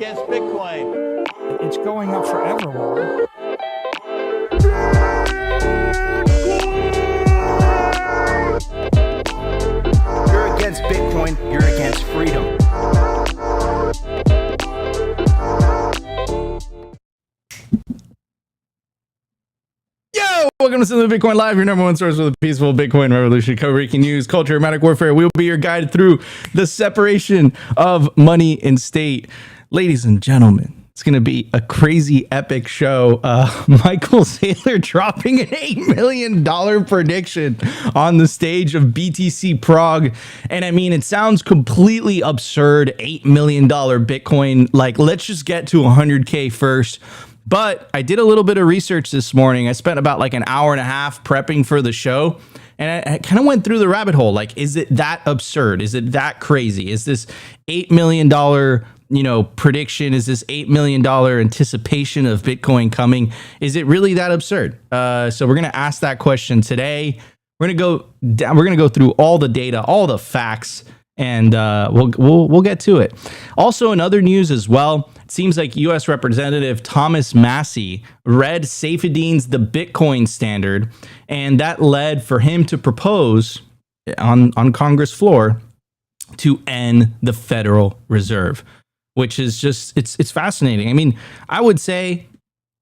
against Bitcoin. It's going up forever, Wally. You're against Bitcoin, you're against freedom. Welcome to Simply Bitcoin Live, your number one source for the peaceful Bitcoin revolution, co-breaking news, culture, erratic warfare. We'll be your guide through the separation of money and state. Ladies and gentlemen, it's going to be a crazy epic show. Micheal Saylor dropping an $8 million prediction on the stage of BTC Prague. And I mean, it sounds completely absurd. $8 million Bitcoin. Like, let's just get to 100K first. But I did a little bit of research this morning. I spent about like an hour and a half prepping for the show. And I kind of went through the rabbit hole. Like, is it that absurd? Is it that crazy? Is this $8 million, prediction? Is this $8 million anticipation of Bitcoin coming? Is it really that absurd? So we're going to ask that question today. We're going to go through all the data, all the facts, and we'll get to it. Also, in other news as well, it seems like U.S. Representative Thomas Massie read Saifedean's The Bitcoin Standard, and that led for him to propose on Congress floor to end the Federal Reserve, which is just, it's fascinating. I mean, I would say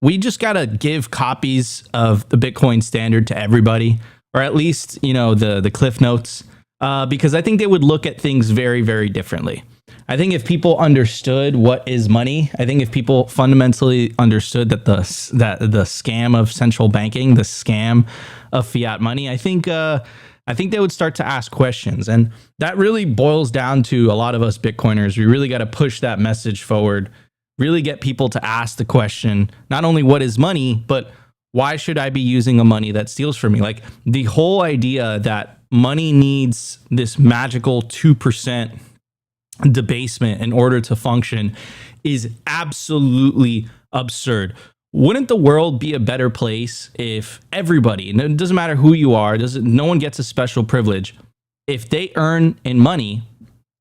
we just got to give copies of the Bitcoin Standard to everybody, or at least, the Cliff Notes, because I think they would look at things very, very differently. I think if people understood what is money, I think if people fundamentally understood that the scam of central banking, the scam of fiat money, I think they would start to ask questions. And that really boils down to a lot of us Bitcoiners. We really got to push that message forward, really get people to ask the question, not only what is money, but why should I be using a money that steals from me? Like, the whole idea that money needs this magical 2% debasement in order to function is absolutely absurd. Wouldn't the world be a better place if everybody, and it doesn't matter who you are, no one gets a special privilege, if they earn in money,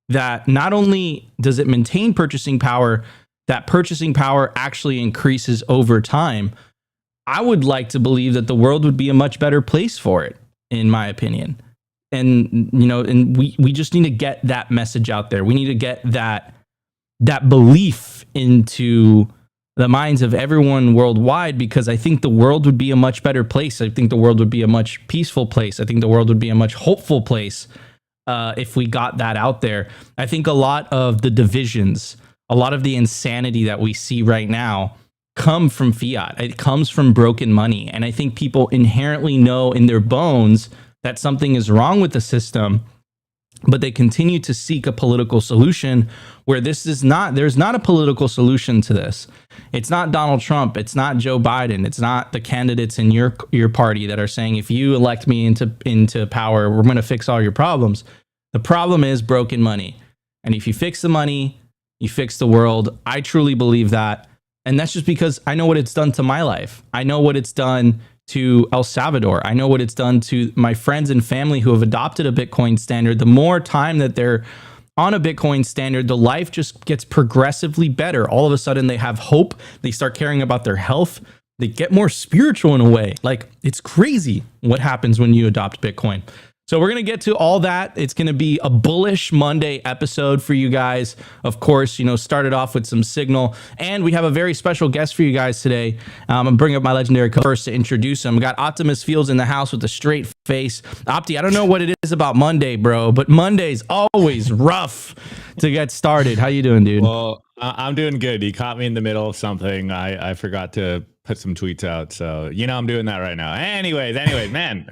that not only does it maintain purchasing power, that purchasing power actually increases over time? I would like to believe that the world would be a much better place for it, in my opinion. And, and we just need to get that message out there. We need to get that belief into the minds of everyone worldwide, because I think the world would be a much better place. I think the world would be a much peaceful place. I think the world would be a much hopeful place if we got that out there. I think a lot of the divisions, a lot of the insanity that we see right now come from fiat. It comes from broken money. And I think people inherently know in their bones that something is wrong with the system, but they continue to seek a political solution where there's not a political solution to this. It's not Donald Trump. It's not Joe Biden. It's not the candidates in your party that are saying, if you elect me into power, we're going to fix all your problems. The problem is broken money. And if you fix the money, you fix the world. I truly believe that. And that's just because I know what it's done to my life. I know what it's done to El Salvador. I know what it's done to my friends and family who have adopted a Bitcoin standard. The more time that they're on a Bitcoin standard, the life just gets progressively better. All of a sudden they have hope. They start caring about their health. They get more spiritual in a way. Like, it's crazy what happens when you adopt Bitcoin. So we're going to get to all that. It's going to be a bullish Monday episode for you guys. Of course, started off with some signal. And we have a very special guest for you guys today. I'm going to bring up my legendary co-host to introduce him. We got Optimus Fields in the house with a straight face. Opti, I don't know what it is about Monday, bro, but Monday's always rough to get started. How you doing, dude? Well, I'm doing good. You caught me in the middle of something. I forgot to put some tweets out, so I'm doing that right now. Anyways, man,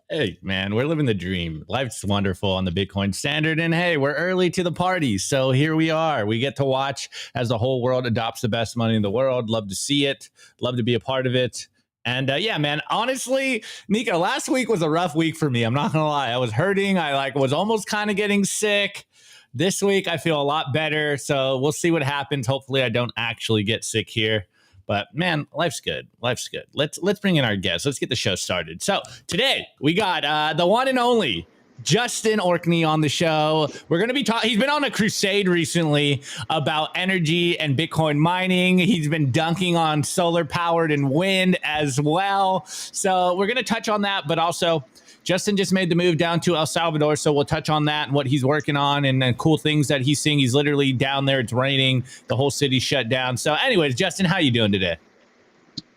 hey man, we're living the dream. Life's wonderful on the Bitcoin Standard, and hey, we're early to the party, so here we are. We get to watch as the whole world adopts the best money in the world. Love to see it. Love to be a part of it. And yeah, man, honestly, Nika, last week was a rough week for me. I'm not gonna lie. I was hurting. I was almost kind of getting sick. This week, I feel a lot better, so we'll see what happens. Hopefully, I don't actually get sick here. But man, life's good. Life's good. Let's bring in our guests. Let's get the show started. So today we got the one and only Justin Orkney on the show. We're going to be talking. He's been on a crusade recently about energy and Bitcoin mining. He's been dunking on solar powered and wind as well. So we're going to touch on that, but also Justin just made the move down to El Salvador. So we'll touch on that and what he's working on and the cool things that he's seeing. He's literally down there. It's raining. The whole city's shut down. So anyways, Justin, how you doing today?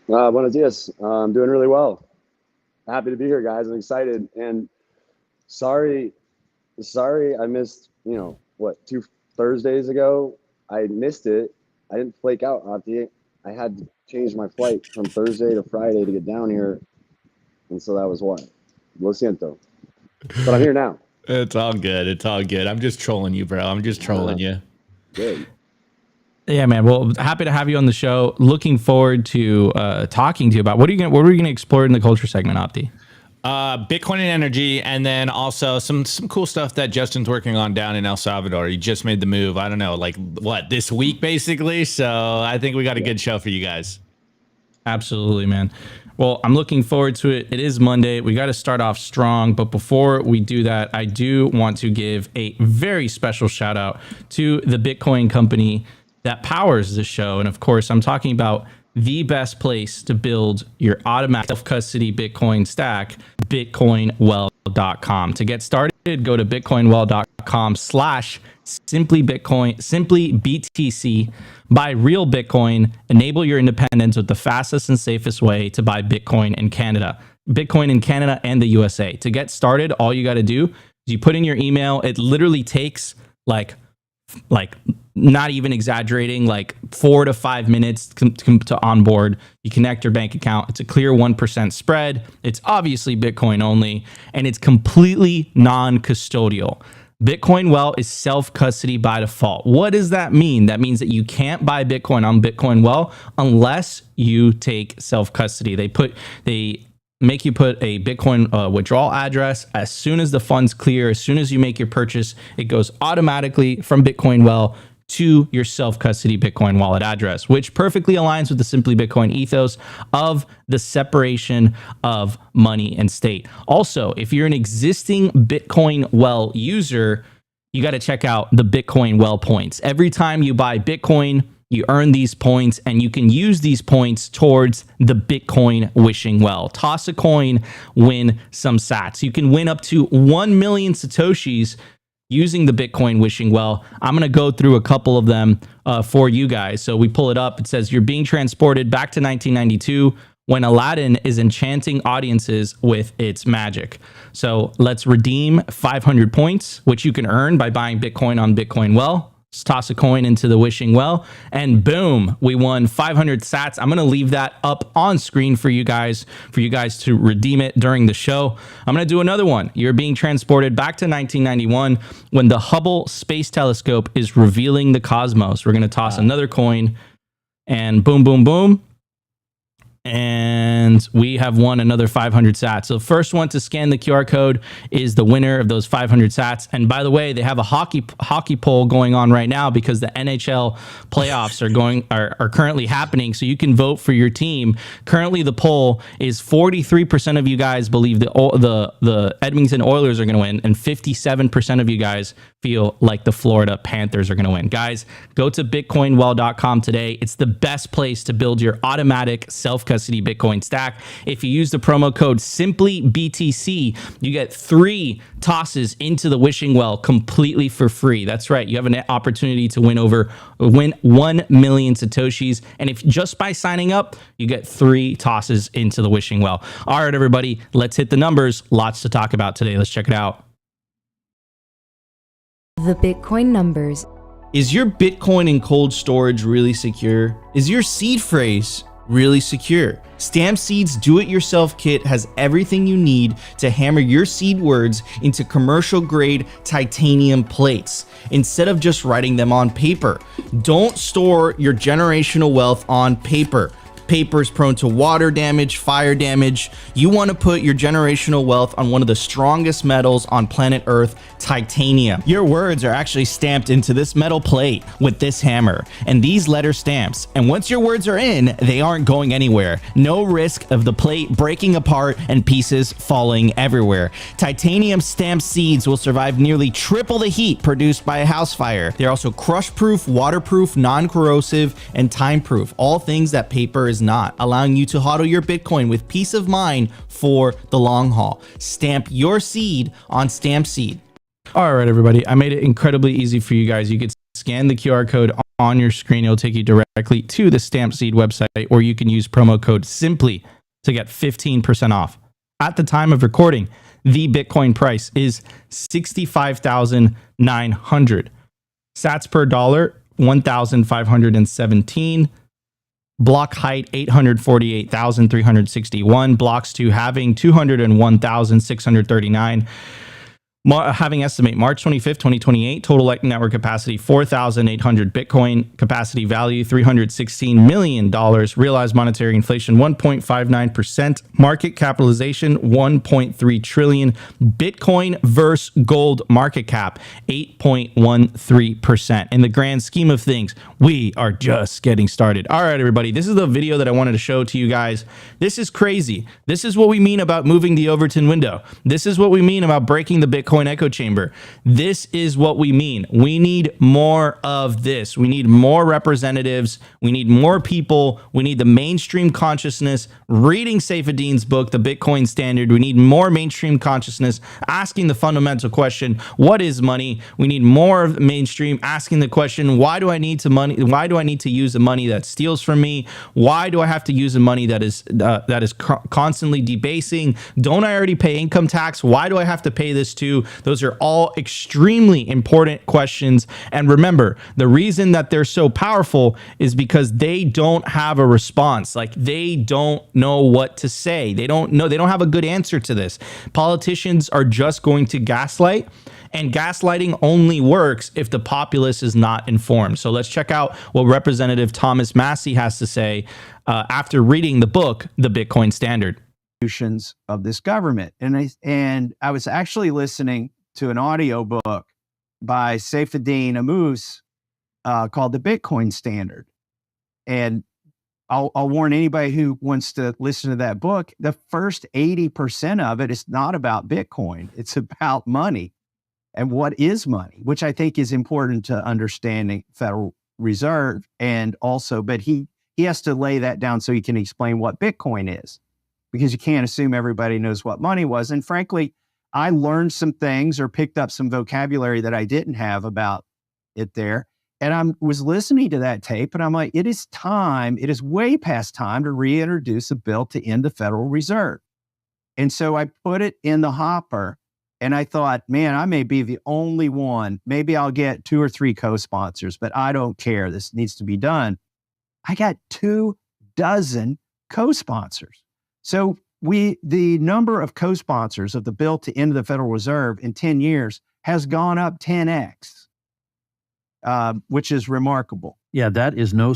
Buenos dias. I'm doing really well. Happy to be here, guys. I'm excited. And sorry, I missed, what, 2 Thursdays ago? I missed it. I didn't flake out, Ati. I had to change my flight from Thursday to Friday to get down here. And so that was why. Lo siento. But I'm here now. It's all good. It's all good. I'm just trolling you, bro. I'm just trolling you. Good. Yeah, man. Well, happy to have you on the show. Looking forward to talking to you about what are we going to explore in the culture segment, Opti? Bitcoin and energy, and then also some cool stuff that Justin's working on down in El Salvador. He just made the move. I don't know, like what, this week basically. So I think we got a good show for you guys. Absolutely, man. Well, I'm looking forward to it. It is Monday. We got to start off strong. But before we do that, I do want to give a very special shout out to the Bitcoin company that powers the show. And of course, I'm talking about the best place to build your automatic self-custody Bitcoin stack, bitcoinwell.com. To get started, go to bitcoinwell.com/simplybitcoin, buy real Bitcoin, enable your independence with the fastest and safest way to buy Bitcoin in Canada and the USA. To get started, all you got to do is you put in your email. It literally takes like not even exaggerating, like 4 to 5 minutes to onboard. You connect your bank account. It's a clear 1% spread. It's obviously Bitcoin only, and it's completely non-custodial. Bitcoin Well is self-custody by default. What does that mean? That means that you can't buy Bitcoin on Bitcoin Well unless you take self-custody. They make you put a Bitcoin withdrawal address. As soon as the funds clear, as soon as you make your purchase, it goes automatically from Bitcoin Well to your self-custody Bitcoin wallet address, which perfectly aligns with the Simply Bitcoin ethos of the separation of money and state. Also, if you're an existing Bitcoin Well user, you got to check out the Bitcoin Well points. Every time you buy Bitcoin, you earn these points, and you can use these points towards the Bitcoin wishing well. Toss a coin, win some sats. You can win up to 1 million Satoshis using the Bitcoin wishing well. I'm going to go through a couple of them for you guys. So we pull it up. It says you're being transported back to 1992 when Aladdin is enchanting audiences with its magic. So let's redeem 500 points, which you can earn by buying Bitcoin on Bitcoin Well. Just toss a coin into the wishing well, and boom, we won 500 sats. I'm going to leave that up on screen for you guys to redeem it during the show. I'm going to do another one. You're being transported back to 1991 when the Hubble Space Telescope is revealing the cosmos. We're going to toss another coin, and boom, boom, boom. And we have won another 500 sats. So the first one to scan the QR code is the winner of those 500 sats. And by the way, they have a hockey poll going on right now because the NHL playoffs are currently happening. So you can vote for your team. Currently, the poll is 43% of you guys believe the Edmonton Oilers are going to win, and 57% of you guys feel like the Florida Panthers are going to win. Guys, go to bitcoinwell.com today. It's the best place to build your automatic self-custody Bitcoin stack. If you use the promo code SimplyBTC, you get 3 tosses into the wishing well completely for free. That's right. You have an opportunity to win 1 million Satoshis. And if just by signing up, you get 3 tosses into the wishing well. All right, everybody, let's hit the numbers. Lots to talk about today. Let's check it out. The Bitcoin numbers. Is your Bitcoin in cold storage really secure? Is your seed phrase really secure? Stamp Seed's do-it-yourself kit has everything you need to hammer your seed words into commercial-grade titanium plates instead of just writing them on paper. Don't store your generational wealth on paper. paper is prone to water damage, fire damage. You want to put your generational wealth on one of the strongest metals on planet Earth, titanium. Your words are actually stamped into this metal plate with this hammer and these letter stamps. And once your words are in, they aren't going anywhere. No risk of the plate breaking apart and pieces falling everywhere. Titanium stamped seeds will survive nearly triple the heat produced by a house fire. They're also crush-proof, waterproof, non-corrosive, and time-proof. All things that paper is not, allowing you to hodl your Bitcoin with peace of mind for the long haul. Stamp your seed on Stampseed. All right, everybody. I made it incredibly easy for you guys. You could scan the QR code on your screen. It'll take you directly to the Stampseed website, or you can use promo code SIMPLY to get 15% off. At the time of recording, the Bitcoin price is 65,900. Sats per dollar, 1,517. Block height, 848,361. Blocks to halving, 201,639. Having estimate March 25th, 2028, total network capacity 4,800 Bitcoin, capacity value $316 million, realized monetary inflation 1.59%, market capitalization 1.3 trillion, Bitcoin versus gold market cap 8.13%. In the grand scheme of things, we are just getting started. All right, everybody, this is the video that I wanted to show to you guys. This is crazy. This is what we mean about moving the Overton window. This is what we mean about breaking the Bitcoin echo chamber. This is what we mean. We need more of this. We need more representatives. We need more people. We need the mainstream consciousness reading Saifedean's book, The Bitcoin Standard. We need more mainstream consciousness asking the fundamental question, what is money? We need more of mainstream asking the question, why do I need to money? Why do I need to use the money that steals from me? Why do I have to use the money that is constantly debasing? Don't I already pay income tax? Why do I have to pay this too? Those are all extremely important questions. And remember, the reason that they're so powerful is because they don't have a response. Like, they don't know what to say. They don't have a good answer to this. Politicians are just going to gaslight, and gaslighting only works if the populace is not informed. So let's check out what Representative Thomas Massie has to say after reading the book, The Bitcoin Standard. Of this government. And I was actually listening to an audio book by Saifedean Ammous called The Bitcoin Standard. And I'll warn anybody who wants to listen to that book, the first 80% of it is not about Bitcoin. It's about money and what is money, which I think is important to understanding Federal Reserve. And also, but he has to lay that down so he can explain what Bitcoin is, because you can't assume everybody knows what money was. And frankly, I learned some things or picked up some vocabulary that I didn't have about it there. And I was listening to that tape and I'm like, it is way past time to reintroduce a bill to end the Federal Reserve. And so I put it in the hopper and I thought, man, I may be the only one. Maybe I'll get 2 or 3 co-sponsors, but I don't care. This needs to be done. I got 24 co-sponsors. So the number of co-sponsors of the bill to end the Federal Reserve in 10 years has gone up 10x, which is remarkable. Yeah, that is no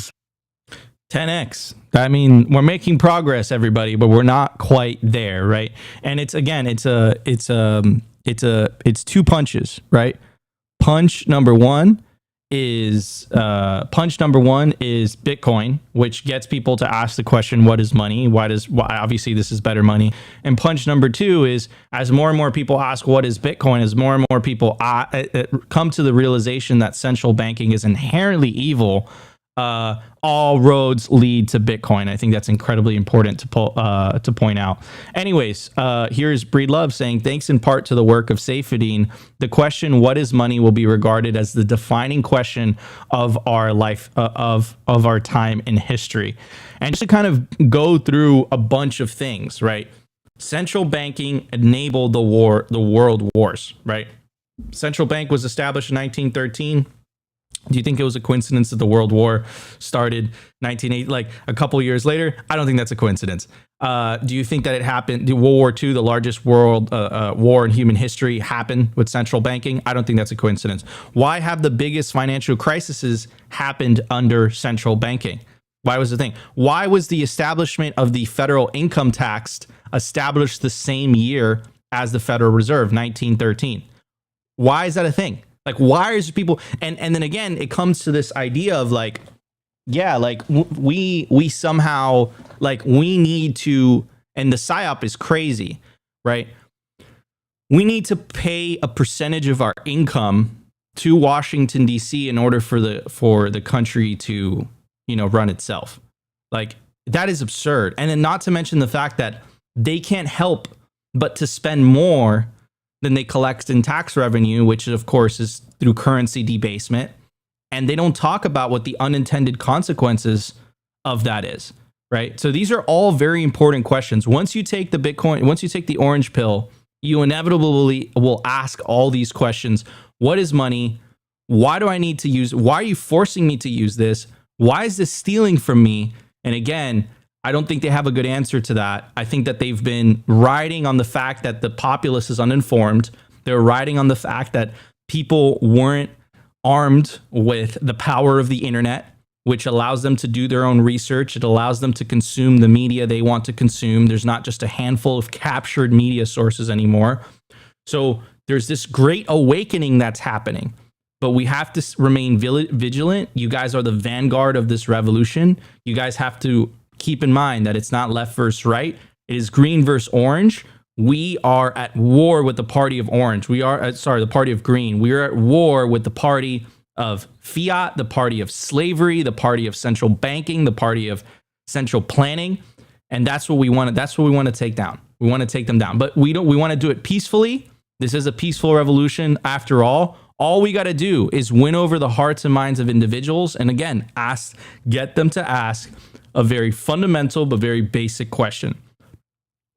10x. I mean, we're making progress, everybody, but we're not quite there, right? And it's 2 punches, right? Punch number one is Bitcoin, which gets people to ask the question, what is money? Why obviously this is better money. And punch number 2 is, as more and more people ask what is Bitcoin, as more and more people come to the realization that central banking is inherently evil, all roads lead to Bitcoin. I think that's incredibly important to point out. Anyways, here's Breedlove saying, thanks in part to the work of Saifedean, the question, what is money, will be regarded as the defining question of our life, of our time in history. And just to kind of go through a bunch of things, right? Central banking enabled the world wars, right? Central bank was established in 1913. Do you think it was a coincidence that the World War started 1980, like a couple years later? I don't think that's a coincidence. Do you think that it happened? World War II, the largest world war in human history, happened with central banking? I don't think that's a coincidence. Why have the biggest financial crises happened under central banking? Why was the thing? Why was the establishment of the federal income tax established the same year as the Federal Reserve, 1913? Why is that a thing? Like, why is people? And then again, it comes to this idea of like, yeah, like we somehow like we need to, and the psyop is crazy, right? We need to pay a percentage of our income to Washington D.C. in order for the country to, run itself. Like, that is absurd. And then not to mention the fact that they can't help but to spend more than they collect in tax revenue, which of course is through currency debasement. And they don't talk about what the unintended consequences of that is, right? So these are all very important questions. Once you take the orange pill, you inevitably will ask all these questions. What is money? Why do I need to use? Why are you forcing me to use this? Why is this stealing from me? And again, I don't think they have a good answer to that. I think that they've been riding on the fact that the populace is uninformed. They're riding on the fact that people weren't armed with the power of the internet, which allows them to do their own research. It allows them to consume the media they want to consume. There's not just a handful of captured media sources anymore. So there's this great awakening that's happening. But we have to remain vigilant. You guys are the vanguard of this revolution. You guys have to keep in mind that it's not left versus right. It is green versus orange. We are at war with the party of orange. The party of green. We are at war with the party of fiat, the party of slavery, the party of central banking, the party of central planning. And that's what we want. That's what we want to take down. We want to take them down. But we want to do it peacefully. This is a peaceful revolution after all. All we got to do is win over the hearts and minds of individuals. And again, get them to ask a very fundamental but very basic question.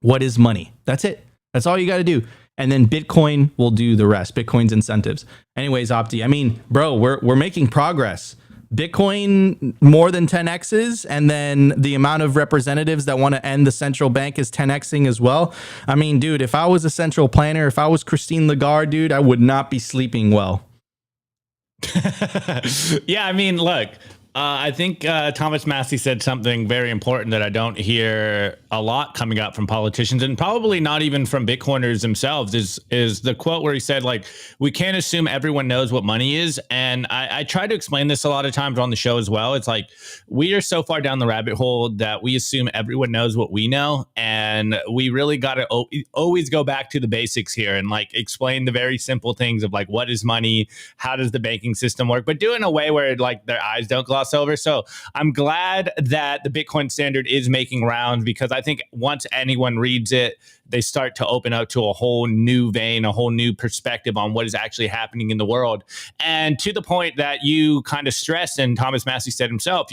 What is money? That's it. That's all you got to do. And then Bitcoin will do the rest. Bitcoin's incentives. Anyways, Opti, I mean, bro, we're making progress. Bitcoin more than 10x's, and then the amount of representatives that want to end the central bank is 10xing as well. I mean, dude, if I was a central planner, if I was Christine Lagarde, dude, I would not be sleeping well. Yeah, I mean, look, I think Thomas Massie said something very important that I don't hear a lot coming out from politicians, and probably not even from Bitcoiners themselves, is the quote where he said, like, we can't assume everyone knows what money is. And I try to explain this a lot of times on the show as well. It's like, we are so far down the rabbit hole that we assume everyone knows what we know. And we really got to always go back to the basics here and like explain the very simple things of like, what is money? How does the banking system work? But do it in a way where like their eyes don't gloss over. So I'm glad that the Bitcoin Standard is making rounds, because I think once anyone reads it, they start to open up to a whole new vein, a whole new perspective on what is actually happening in the world. And to the point that you kind of stressed, and Thomas Massie said himself,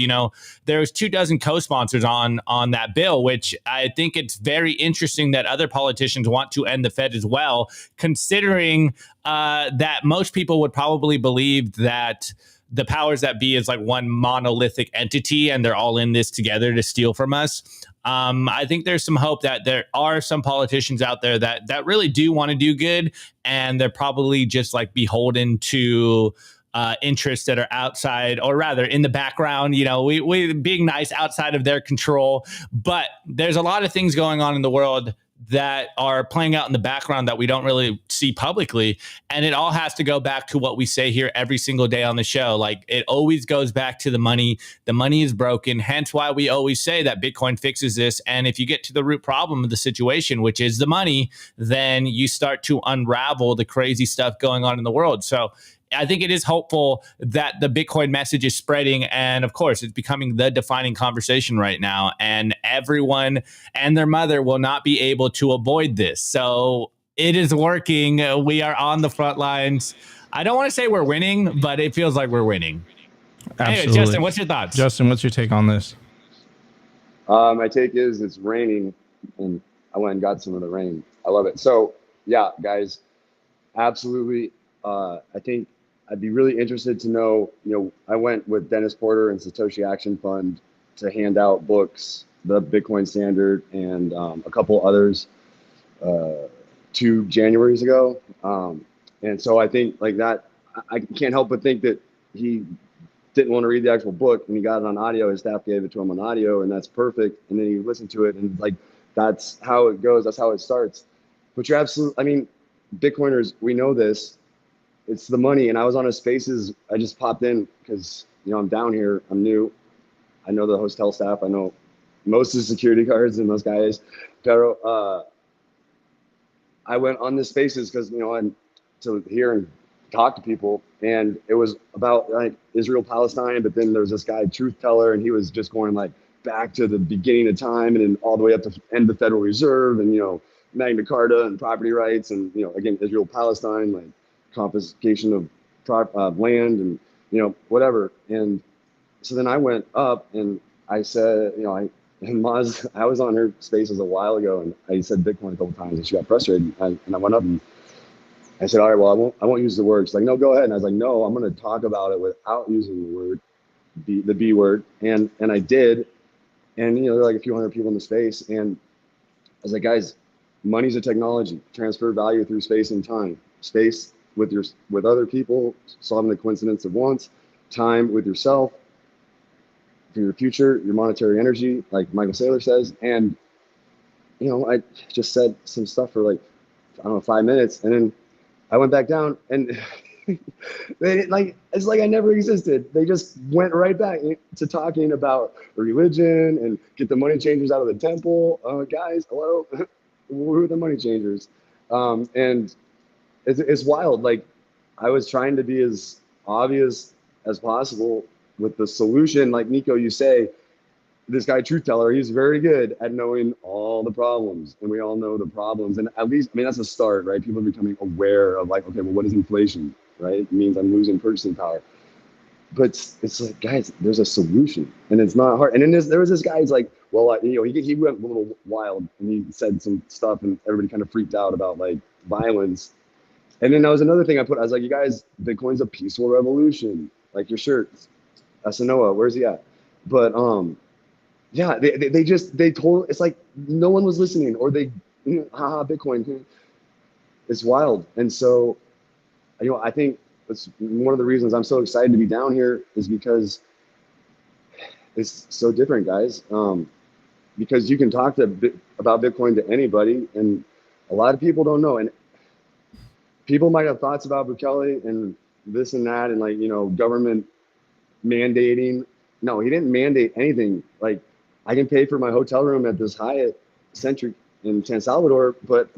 there's 24 co-sponsors on that bill, which I think it's very interesting that other politicians want to end the Fed as well, considering that most people would probably believe that the powers that be is like one monolithic entity and they're all in this together to steal from us. I think there's some hope that there are some politicians out there that really do want to do good, and they're probably just like beholden to interests that are outside, or rather in the background, we being nice outside of their control. But there's a lot of things going on in the world that are playing out in the background that we don't really see publicly. And it all has to go back to what we say here every single day on the show. Like, it always goes back to the money. The money is broken. Hence why we always say that Bitcoin fixes this. And if you get to the root problem of the situation, which is the money, then you start to unravel the crazy stuff going on in the world. So I think it is hopeful that the Bitcoin message is spreading. And of course, it's becoming the defining conversation right now. And everyone and their mother will not be able to avoid this. So it is working. We are on the front lines. I don't want to say we're winning, but it feels like we're winning. Absolutely. Anyway, Justin, what's your thoughts? Justin, what's your take on this? My take is it's raining, and I went and got some of the rain. I love it. So yeah, guys, absolutely. I think I'd be really interested to know, I went with Dennis Porter and Satoshi Action Fund to hand out books, the Bitcoin Standard, and a couple others 2 Januaries ago. And so I think like that, I can't help but think that he didn't want to read the actual book, and he got it on audio. His staff gave it to him on audio, and that's perfect. And then he listened to it, and like, that's how it goes. That's how it starts. But you're absolutely, I mean, Bitcoiners, we know this. It's the money. And I was on a Spaces. I just popped in because, you know, I'm down here. I'm new. I know the hotel staff. I know most of the security guards and those guys. Pero I went on the Spaces because, you know, I'm to hear and talk to people, and it was about like Israel Palestine, but then there's this guy Truth Teller, and he was just going like back to the beginning of time and then all the way up to end of the Federal Reserve, and, you know, Magna Carta and property rights, and, you know, again, Israel Palestine, like confiscation of land, and, you know, whatever. And so then I went up and I said, you know, I was on her Spaces a while ago, and I said Bitcoin a couple times, and she got frustrated, and I went up and I said, all right, well, I won't use the word. She's like, no, go ahead. And I was like, no, I'm going to talk about it without using the word, the B word. And I did. And, you know, there are like a few hundred people in the space. And I was like, guys, money's a technology. Transfer value through space and time. Space with other people, solving the coincidence of wants. Time with yourself, for your future, your monetary energy, like Micheal Saylor says. And, you know, I just said some stuff for like, I don't know, 5 minutes. And then I went back down, and it's like I never existed. They just went right back to talking about religion and get the money changers out of the temple. Guys, hello, who are the money changers? And it's wild. Like, I was trying to be as obvious as possible with the solution. Like Nico, you say, this guy Truth Teller, he's very good at knowing all the problems, and we all know the problems. And at least, I mean, that's a start, right? People are becoming aware of like, okay, well, what is inflation, right? It means I'm losing purchasing power. But it's like, guys, there's a solution, and it's not hard. And then there was this guy, he's like, well, you know, he went a little wild, and he said some stuff, and everybody kind of freaked out about like violence. And then that was another thing I was like, you guys, Bitcoin's a peaceful revolution. Like your shirts, Asanoa, where's he at? But yeah, they told, it's like no one was listening, or they, haha, Bitcoin. It's wild. And so, you know, I think it's one of the reasons I'm so excited to be down here is because it's so different, guys. Because you can talk about Bitcoin to anybody, and a lot of people don't know. And people might have thoughts about Bukele and this and that, and like, you know, government mandating. No, he didn't mandate anything. Like, I can pay for my hotel room at this Hyatt Centric in San Salvador, but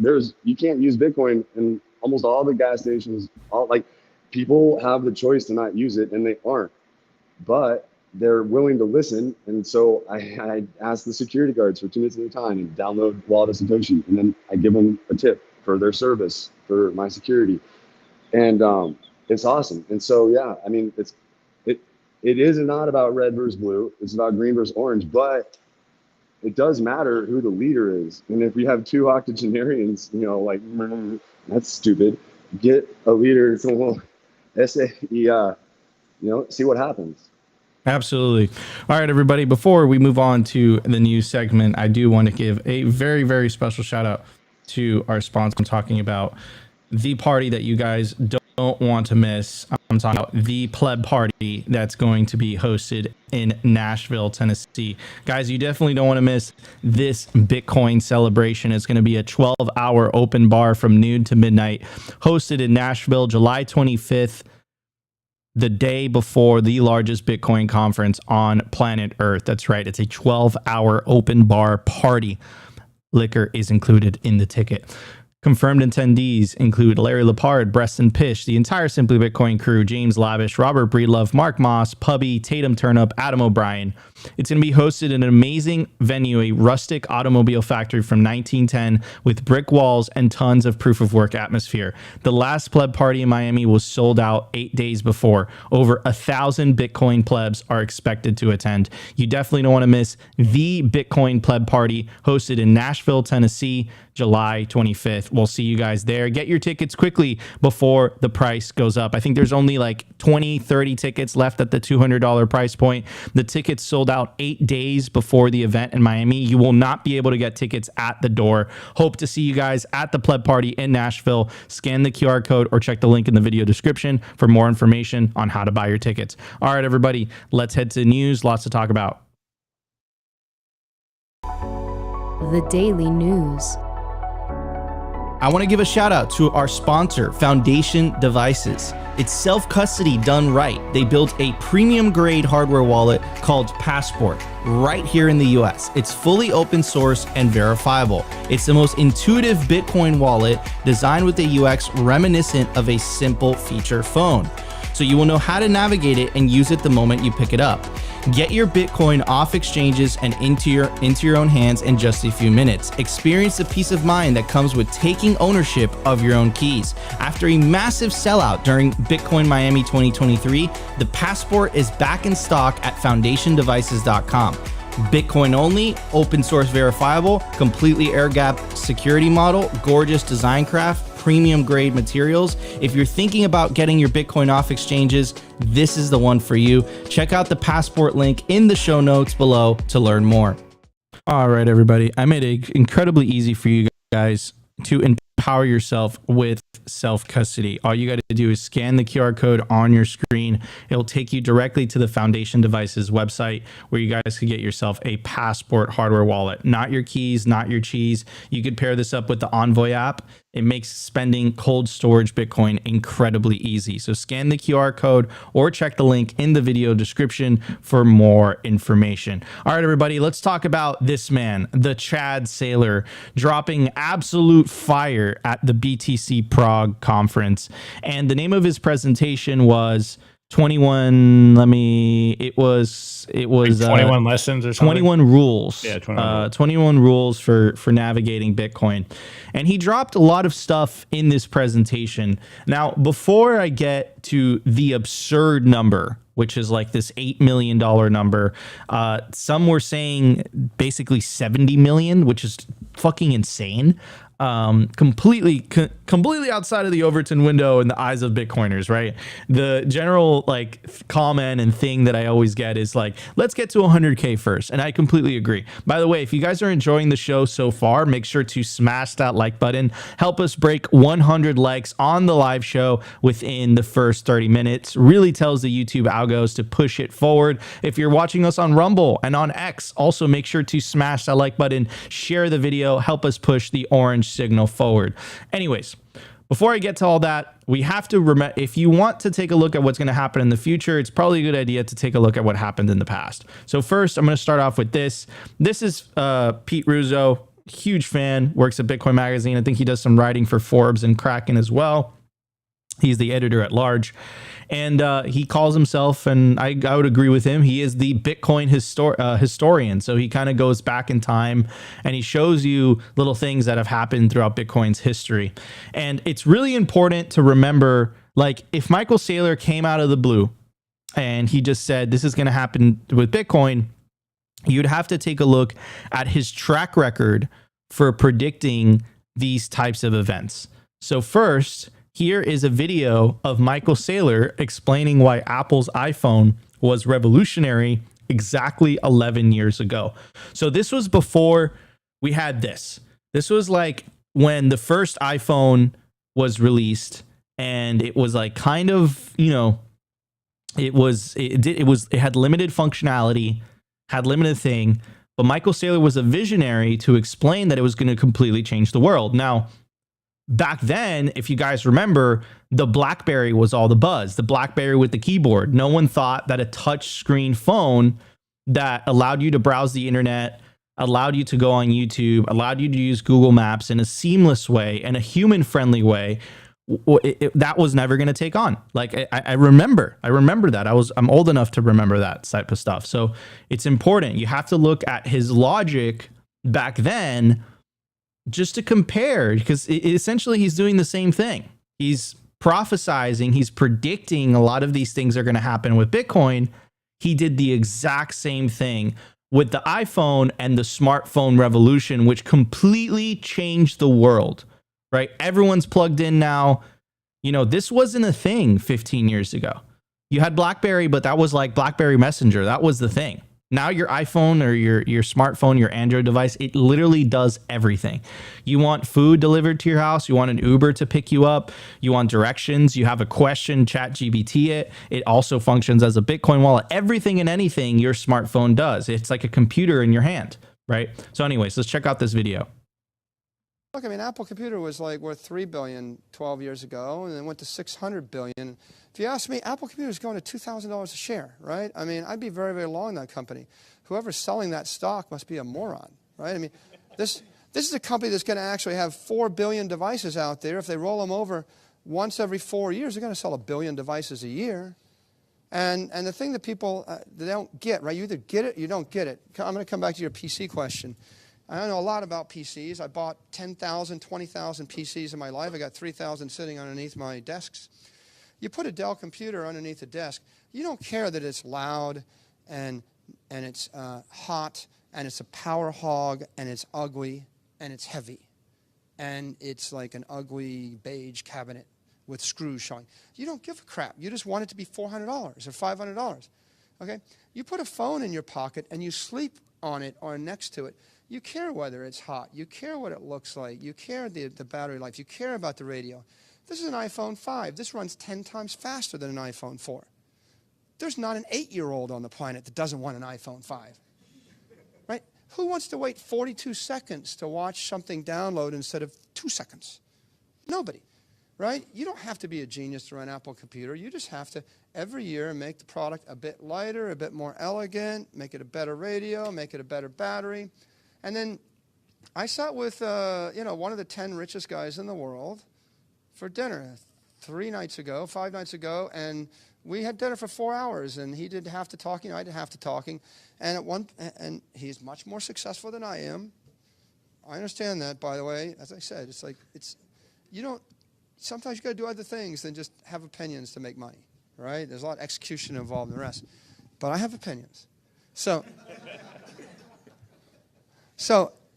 you can't use Bitcoin in almost all the gas stations. Like, people have the choice to not use it, and they aren't, but they're willing to listen. And so I ask the security guards for 2 minutes at a time and download Wallet of Satoshi, and then I give them a tip for their service for my security, and it's awesome. And so, yeah, I mean, it is not about red versus blue. It's about green versus orange, but it does matter who the leader is. And if we have two octogenarians, you know, like, that's stupid. Get a leader, you know, see what happens. Absolutely. All right, everybody. Before we move on to the news segment, I do want to give a very, very special shout out to our sponsor. I'm talking about the party that you guys don't want to miss. I'm talking about the pleb party that's going to be hosted in Nashville, Tennessee. Guys, you definitely don't want to miss this Bitcoin celebration. It's going to be a 12-hour open bar from noon to midnight, hosted in Nashville, July 25th, the day before the largest Bitcoin conference on planet Earth. That's right. It's a 12-hour open bar party. Liquor is included in the ticket. Confirmed attendees include Larry Lepard, Breston Pish, the entire Simply Bitcoin crew, James Lavish, Robert Breedlove, Mark Moss, Pubby, Tatum Turnup, Adam O'Brien. It's going to be hosted in an amazing venue, a rustic automobile factory from 1910 with brick walls and tons of proof of work atmosphere. The last pleb party in Miami was sold out 8 days before. Over 1,000 Bitcoin plebs are expected to attend. You definitely don't want to miss the Bitcoin pleb party hosted in Nashville, Tennessee, July 25th. We'll see you guys there. Get your tickets quickly before the price goes up. I think there's only like 20, 30 tickets left at the $200 price point. The tickets sold out 8 days before the event in Miami. You will not be able to get tickets at the door. Hope to see you guys at the Pleb Party in Nashville. Scan the QR code or check the link in the video description for more information on how to buy your tickets. All right, everybody, let's head to the news. Lots to talk about. The Daily News. I want to give a shout out to our sponsor, Foundation Devices. It's self-custody done right. They built a premium grade hardware wallet called Passport right here in the US. It's fully open source and verifiable. It's the most intuitive Bitcoin wallet designed with a UX reminiscent of a simple feature phone. So you will know how to navigate it and use it the moment you pick it up. Get your Bitcoin off exchanges and into your own hands in just a few minutes. Experience the peace of mind that comes with taking ownership of your own keys. After a massive sellout during Bitcoin Miami 2023, the Passport is back in stock at foundationdevices.com. Bitcoin only, open source verifiable, completely air-gapped security model, gorgeous design craft, premium grade materials. If you're thinking about getting your Bitcoin off exchanges, this is the one for you. Check out the Passport link in the show notes below to learn more. All right, everybody. I made it incredibly easy for you guys to empower yourself with self-custody. All you got to do is scan the QR code on your screen. It'll take you directly to the Foundation Devices website where you guys could get yourself a Passport hardware wallet. Not your keys, not your cheese. You could pair this up with the Envoy app. It makes spending cold storage Bitcoin incredibly easy. So scan the QR code or check the link in the video description for more information. All right, everybody, let's talk about this man, the Chad Saylor, dropping absolute fire at the BTC Prague conference. And the name of his presentation was 21 lessons or something. 21 rules. Yeah, 21 21 rules for navigating Bitcoin. And he dropped a lot of stuff in this presentation. Now, before I get to the absurd number, which is like this $8 million number, some were saying basically 70 million, which is fucking insane. Completely outside of the Overton window in the eyes of Bitcoiners, right? The general like comment and thing that I always get is like, let's get to 100K first. And I completely agree. By the way, if you guys are enjoying the show so far, make sure to smash that like button. Help us break 100 likes on the live show within the first 30 minutes. Really tells the YouTube algos to push it forward. If you're watching us on Rumble and on X, also make sure to smash that like button, share the video, help us push the orange signal forward. Anyways, before I get to all that, we have to remember, if you want to take a look at what's going to happen in the future, it's probably a good idea to take a look at what happened in the past. So first, I'm going to start off with this. This is Pete Ruzzo, huge fan, works at Bitcoin Magazine. I think he does some writing for Forbes and Kraken as well. He's the editor at large. And he calls himself, and I would agree with him, he is the Bitcoin historian. So he kind of goes back in time and he shows you little things that have happened throughout Bitcoin's history. And it's really important to remember, like, if Micheal Saylor came out of the blue and he just said, this is going to happen with Bitcoin, you'd have to take a look at his track record for predicting these types of events. So first, here is a video of Micheal Saylor explaining why Apple's iPhone was revolutionary exactly 11 years ago. So this was before we had this. This was like when the first iPhone was released, and it was like kind of, you know, it had limited functionality, had limited thing, but Micheal Saylor was a visionary to explain that it was going to completely change the world. Now, back then, if you guys remember, the BlackBerry was all the buzz. The BlackBerry with the keyboard. No one thought that a touch screen phone that allowed you to browse the internet, allowed you to go on YouTube, allowed you to use Google Maps in a seamless way and a human-friendly way, that was never going to take on. Like I remember that. I'm old enough to remember that type of stuff. So it's important. You have to look at his logic back then just to compare, because essentially he's doing the same thing. He's prophesizing, he's predicting a lot of these things are going to happen with Bitcoin. He did the exact same thing with the iPhone and the smartphone revolution, which completely changed the world. right? Everyone's plugged in now. You know, this wasn't a thing 15 years ago. You had BlackBerry, but that was like BlackBerry Messenger. That was the thing. Now your iPhone or your smartphone, your Android device, it literally does everything. You want food delivered to your house. You want an Uber to pick you up. You want directions. You have a question, ChatGPT it. It also functions as a Bitcoin wallet. Everything and anything your smartphone does. It's like a computer in your hand, right? So anyways, let's check out this video. Look, I mean, Apple Computer was like worth $3 billion 12 years ago, and then went to $600 billion. If you ask me, Apple Computer is going to $2,000 a share, right? I mean, I'd be very, very long that company. Whoever's selling that stock must be a moron, right? I mean, this is a company that's going to actually have 4 billion devices out there. If they roll them over once every 4 years, they're going to sell 1 billion devices a year. And the thing that people they don't get, right? You either get it or you don't get it. I'm going to come back to your PC question. I know a lot about PCs. I bought 10,000, 20,000 PCs in my life. I got 3,000 sitting underneath my desks. You put a Dell computer underneath a desk, you don't care that it's loud and it's hot and it's a power hog and it's ugly and it's heavy and it's like an ugly beige cabinet with screws showing. You don't give a crap. You just want it to be $400 or $500. Okay? You put a phone in your pocket and you sleep on it or next to it. You care whether it's hot. You care what it looks like. You care the battery life. You care about the radio. This is an iPhone 5. This runs 10 times faster than an iPhone 4. There's not an 8-year-old on the planet that doesn't want an iPhone 5. Right? Who wants to wait 42 seconds to watch something download instead of 2 seconds? Nobody. Right? You don't have to be a genius to run Apple Computer. You just have to, every year, make the product a bit lighter, a bit more elegant, make it a better radio, make it a better battery. And then I sat with, one of the 10 richest guys in the world for dinner 5 nights ago, and we had dinner for 4 hours, and he did half the talking, I did half the talking, and he's much more successful than I am. I understand that, by the way. As I said, sometimes you got to do other things than just have opinions to make money, right? There's a lot of execution involved in the rest. But I have opinions. So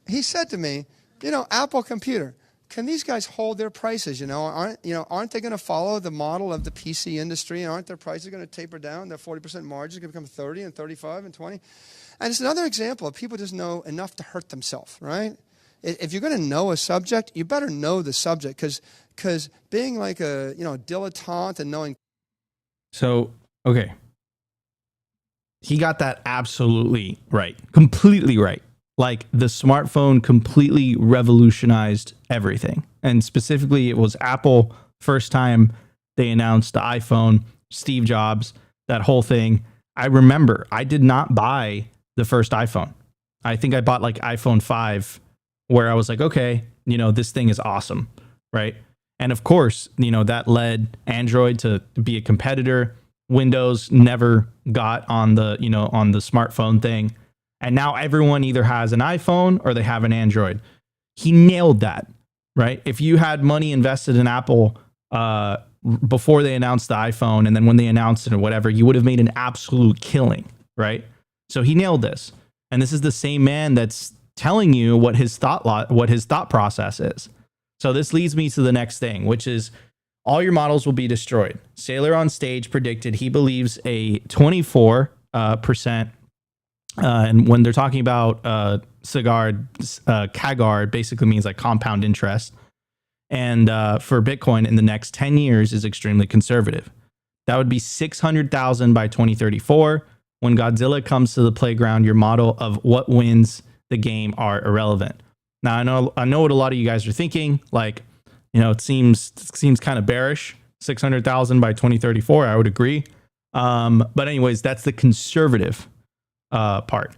he said to me, Apple Computer, can these guys hold their prices? Aren't they going to follow the model of the PC industry? Aren't their prices going to taper down? Their 40% margins are going to become 30 and 35 and 20. And it's another example of people just know enough to hurt themselves, right? If you're going to know a subject, you better know the subject because being like a dilettante and knowing. So, okay. He got that absolutely right. Completely right. Like the smartphone completely revolutionized everything. And specifically, it was Apple. First time they announced the iPhone, Steve Jobs, that whole thing. I remember I did not buy the first iPhone. I think I bought like iPhone 5, where I was like, okay, this thing is awesome, right? And of course, that led Android to be a competitor. Windows never got on the, on the smartphone thing. And now everyone either has an iPhone or they have an Android. He nailed that, right? If you had money invested in Apple before they announced the iPhone, and then when they announced it or whatever, you would have made an absolute killing, right? So he nailed this. And this is the same man that's telling you what his thought process is. So this leads me to the next thing, which is all your models will be destroyed. Saylor on stage predicted he believes a 24%. And when they're talking about CAGR basically means like compound interest. And for Bitcoin in the next 10 years is extremely conservative. That would be 600,000 by 2034. When Godzilla comes to the playground, your model of what wins the game are irrelevant. Now, I know what a lot of you guys are thinking. Like, it seems kind of bearish. 600,000 by 2034, I would agree. But anyways, that's the conservative part.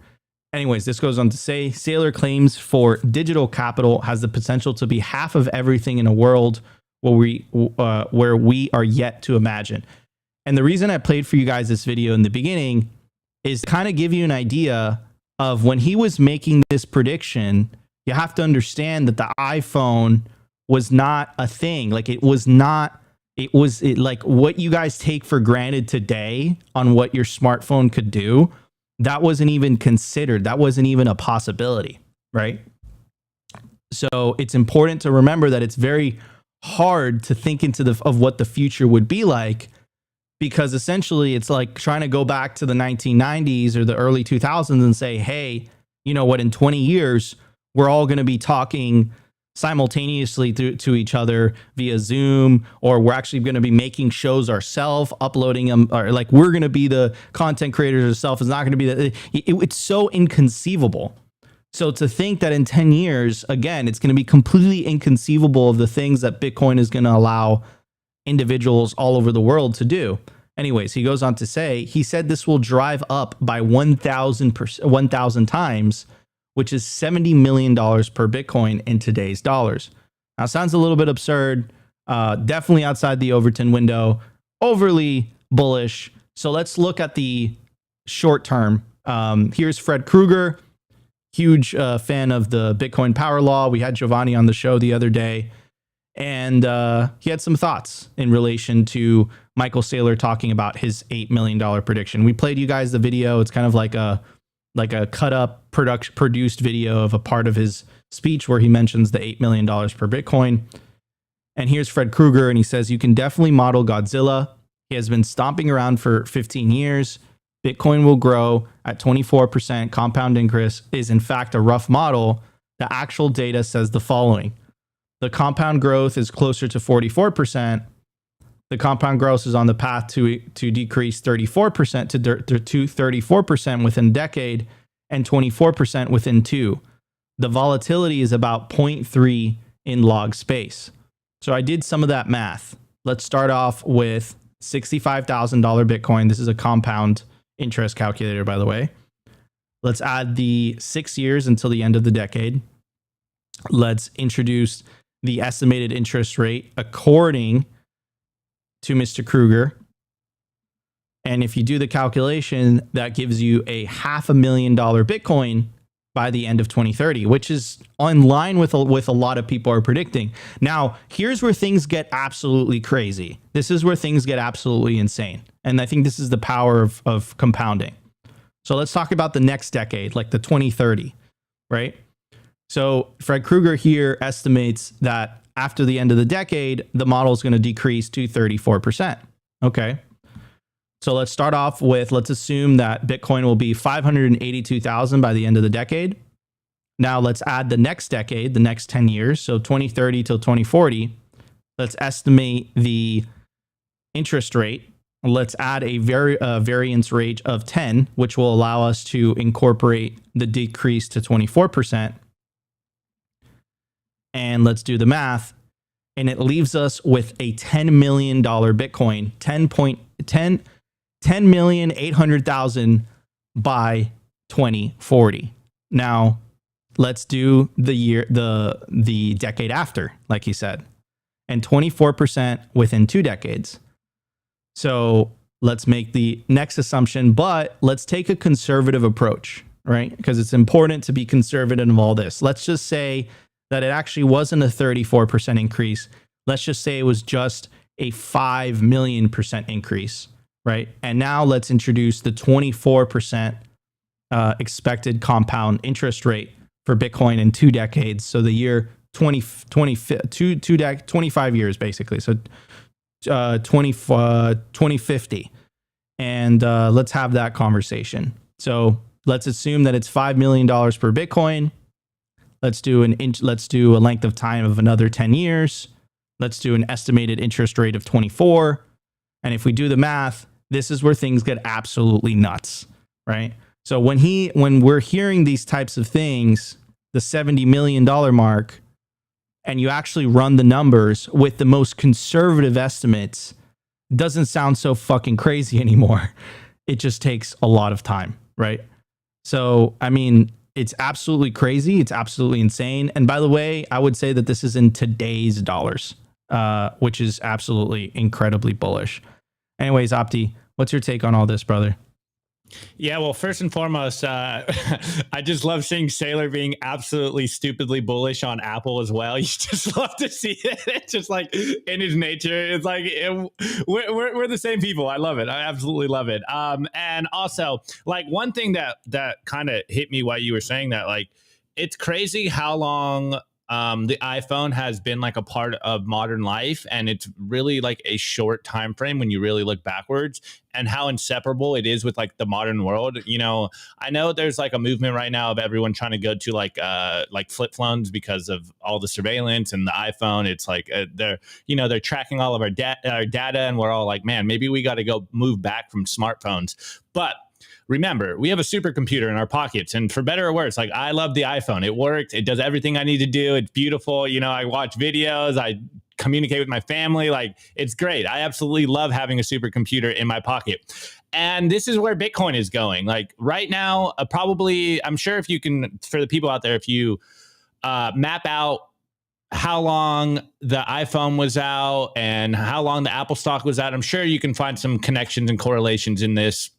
Anyways, this goes on to say, Saylor claims for digital capital has the potential to be half of everything in a world where we are yet to imagine. And the reason I played for you guys this video in the beginning is to kind of give you an idea of when he was making this prediction. You have to understand that the iPhone was not a thing. Like it was like what you guys take for granted today on what your smartphone could do. That wasn't even considered. That wasn't even a possibility, right? So it's important to remember that it's very hard to think into of what the future would be like, because essentially it's like trying to go back to the 1990s or the early 2000s and say, hey, you know what, in 20 years, we're all going to be talking simultaneously to each other via Zoom, or we're actually going to be making shows ourselves, uploading them, or like we're going to be the content creators ourselves. It's not going to be it's so inconceivable. So to think that in 10 years, again, it's going to be completely inconceivable of the things that Bitcoin is going to allow individuals all over the world to do. Anyways, he goes on to say, he said this will drive up by 1,000 times, which is $70 million per Bitcoin in today's dollars. Now, sounds a little bit absurd, definitely outside the Overton window, overly bullish. So let's look at the short term. Here's Fred Krueger, huge fan of the Bitcoin power law. We had Giovanni on the show the other day, and he had some thoughts in relation to Micheal Saylor talking about his $8 million prediction. We played you guys the video. It's kind of like a cut up produced video of a part of his speech where he mentions the $8 million per Bitcoin. And here's Fred Krueger, and he says, you can definitely model Godzilla. He has been stomping around for 15 years. Bitcoin will grow at 24% compound increase is in fact a rough model. The actual data says the following. The compound growth is closer to 44%. The compound growth is on the path to decrease 34% to 34% within a decade and 24% within 2. The volatility is about 0.3 in log space. So I did some of that math. Let's start off with $65,000 Bitcoin. This is a compound interest calculator, by the way. Let's add the 6 years until the end of the decade. Let's introduce the estimated interest rate according to Mr. Krueger. And if you do the calculation, that gives you a $500,000 Bitcoin by the end of 2030, which is in line with a lot of people are predicting. Now, here's where things get absolutely crazy. This is where things get absolutely insane. And I think this is the power of compounding. So let's talk about the next decade, like the 2030, right? So Fred Krueger here estimates that after the end of the decade, the model is going to decrease to 34%. Okay. So let's start off with, let's assume that Bitcoin will be 582,000 by the end of the decade. Now let's add the next decade, the next 10 years. So 2030 till 2040, let's estimate the interest rate. Let's add a variance rate of 10, which will allow us to incorporate the decrease to 24%. And let's do the math. And it leaves us with a $10 million Bitcoin, 10,800,000 by 2040. Now, let's do the decade after, like he said, and 24% within 2 decades. So let's make the next assumption, but let's take a conservative approach, right? Because it's important to be conservative in all this. Let's just say that it actually wasn't a 34% increase. Let's just say it was just a 5 million % increase, right? And now let's introduce the 24% expected compound interest rate for Bitcoin in 2 decades. So the year 25 years, basically. So 2050. And let's have that conversation. So let's assume that it's $5 million per Bitcoin. Let's do a length of time of another 10 years. Let's do an estimated interest rate of 24. And if we do the math, this is where things get absolutely nuts, right? So when we're hearing these types of things, the $70 million mark, and you actually run the numbers with the most conservative estimates, doesn't sound so fucking crazy anymore. It just takes a lot of time, right? So, I mean, it's absolutely crazy. It's absolutely insane. And by the way, I would say that this is in today's dollars, which is absolutely incredibly bullish. Anyways, Opti, what's your take on all this, brother? Yeah, well, first and foremost, I just love seeing Saylor being absolutely stupidly bullish on Apple as well. You just love to see it. It's just like in his nature. It's like we're the same people. I love it. I absolutely love it. And also, like, one thing that kind of hit me while you were saying that, like, it's crazy how long the iPhone has been like a part of modern life, and it's really like a short time frame when you really look backwards, and how inseparable it is with like the modern world. You know, I know there's like a movement right now of everyone trying to go to like flip phones because of all the surveillance and the iPhone. It's like they're tracking all of our data, and we're all like, man, maybe we got to go move back from smartphones. But remember, we have a supercomputer in our pockets, and for better or worse, like I love the iPhone. It works. It does everything I need to do. It's beautiful. You know, I watch videos. I communicate with my family. Like, it's great. I absolutely love having a supercomputer in my pocket. And this is where Bitcoin is going. Like right now, probably, I'm sure if you can, for the people out there, if you map out how long the iPhone was out and how long the Apple stock was out, I'm sure you can find some connections and correlations in this.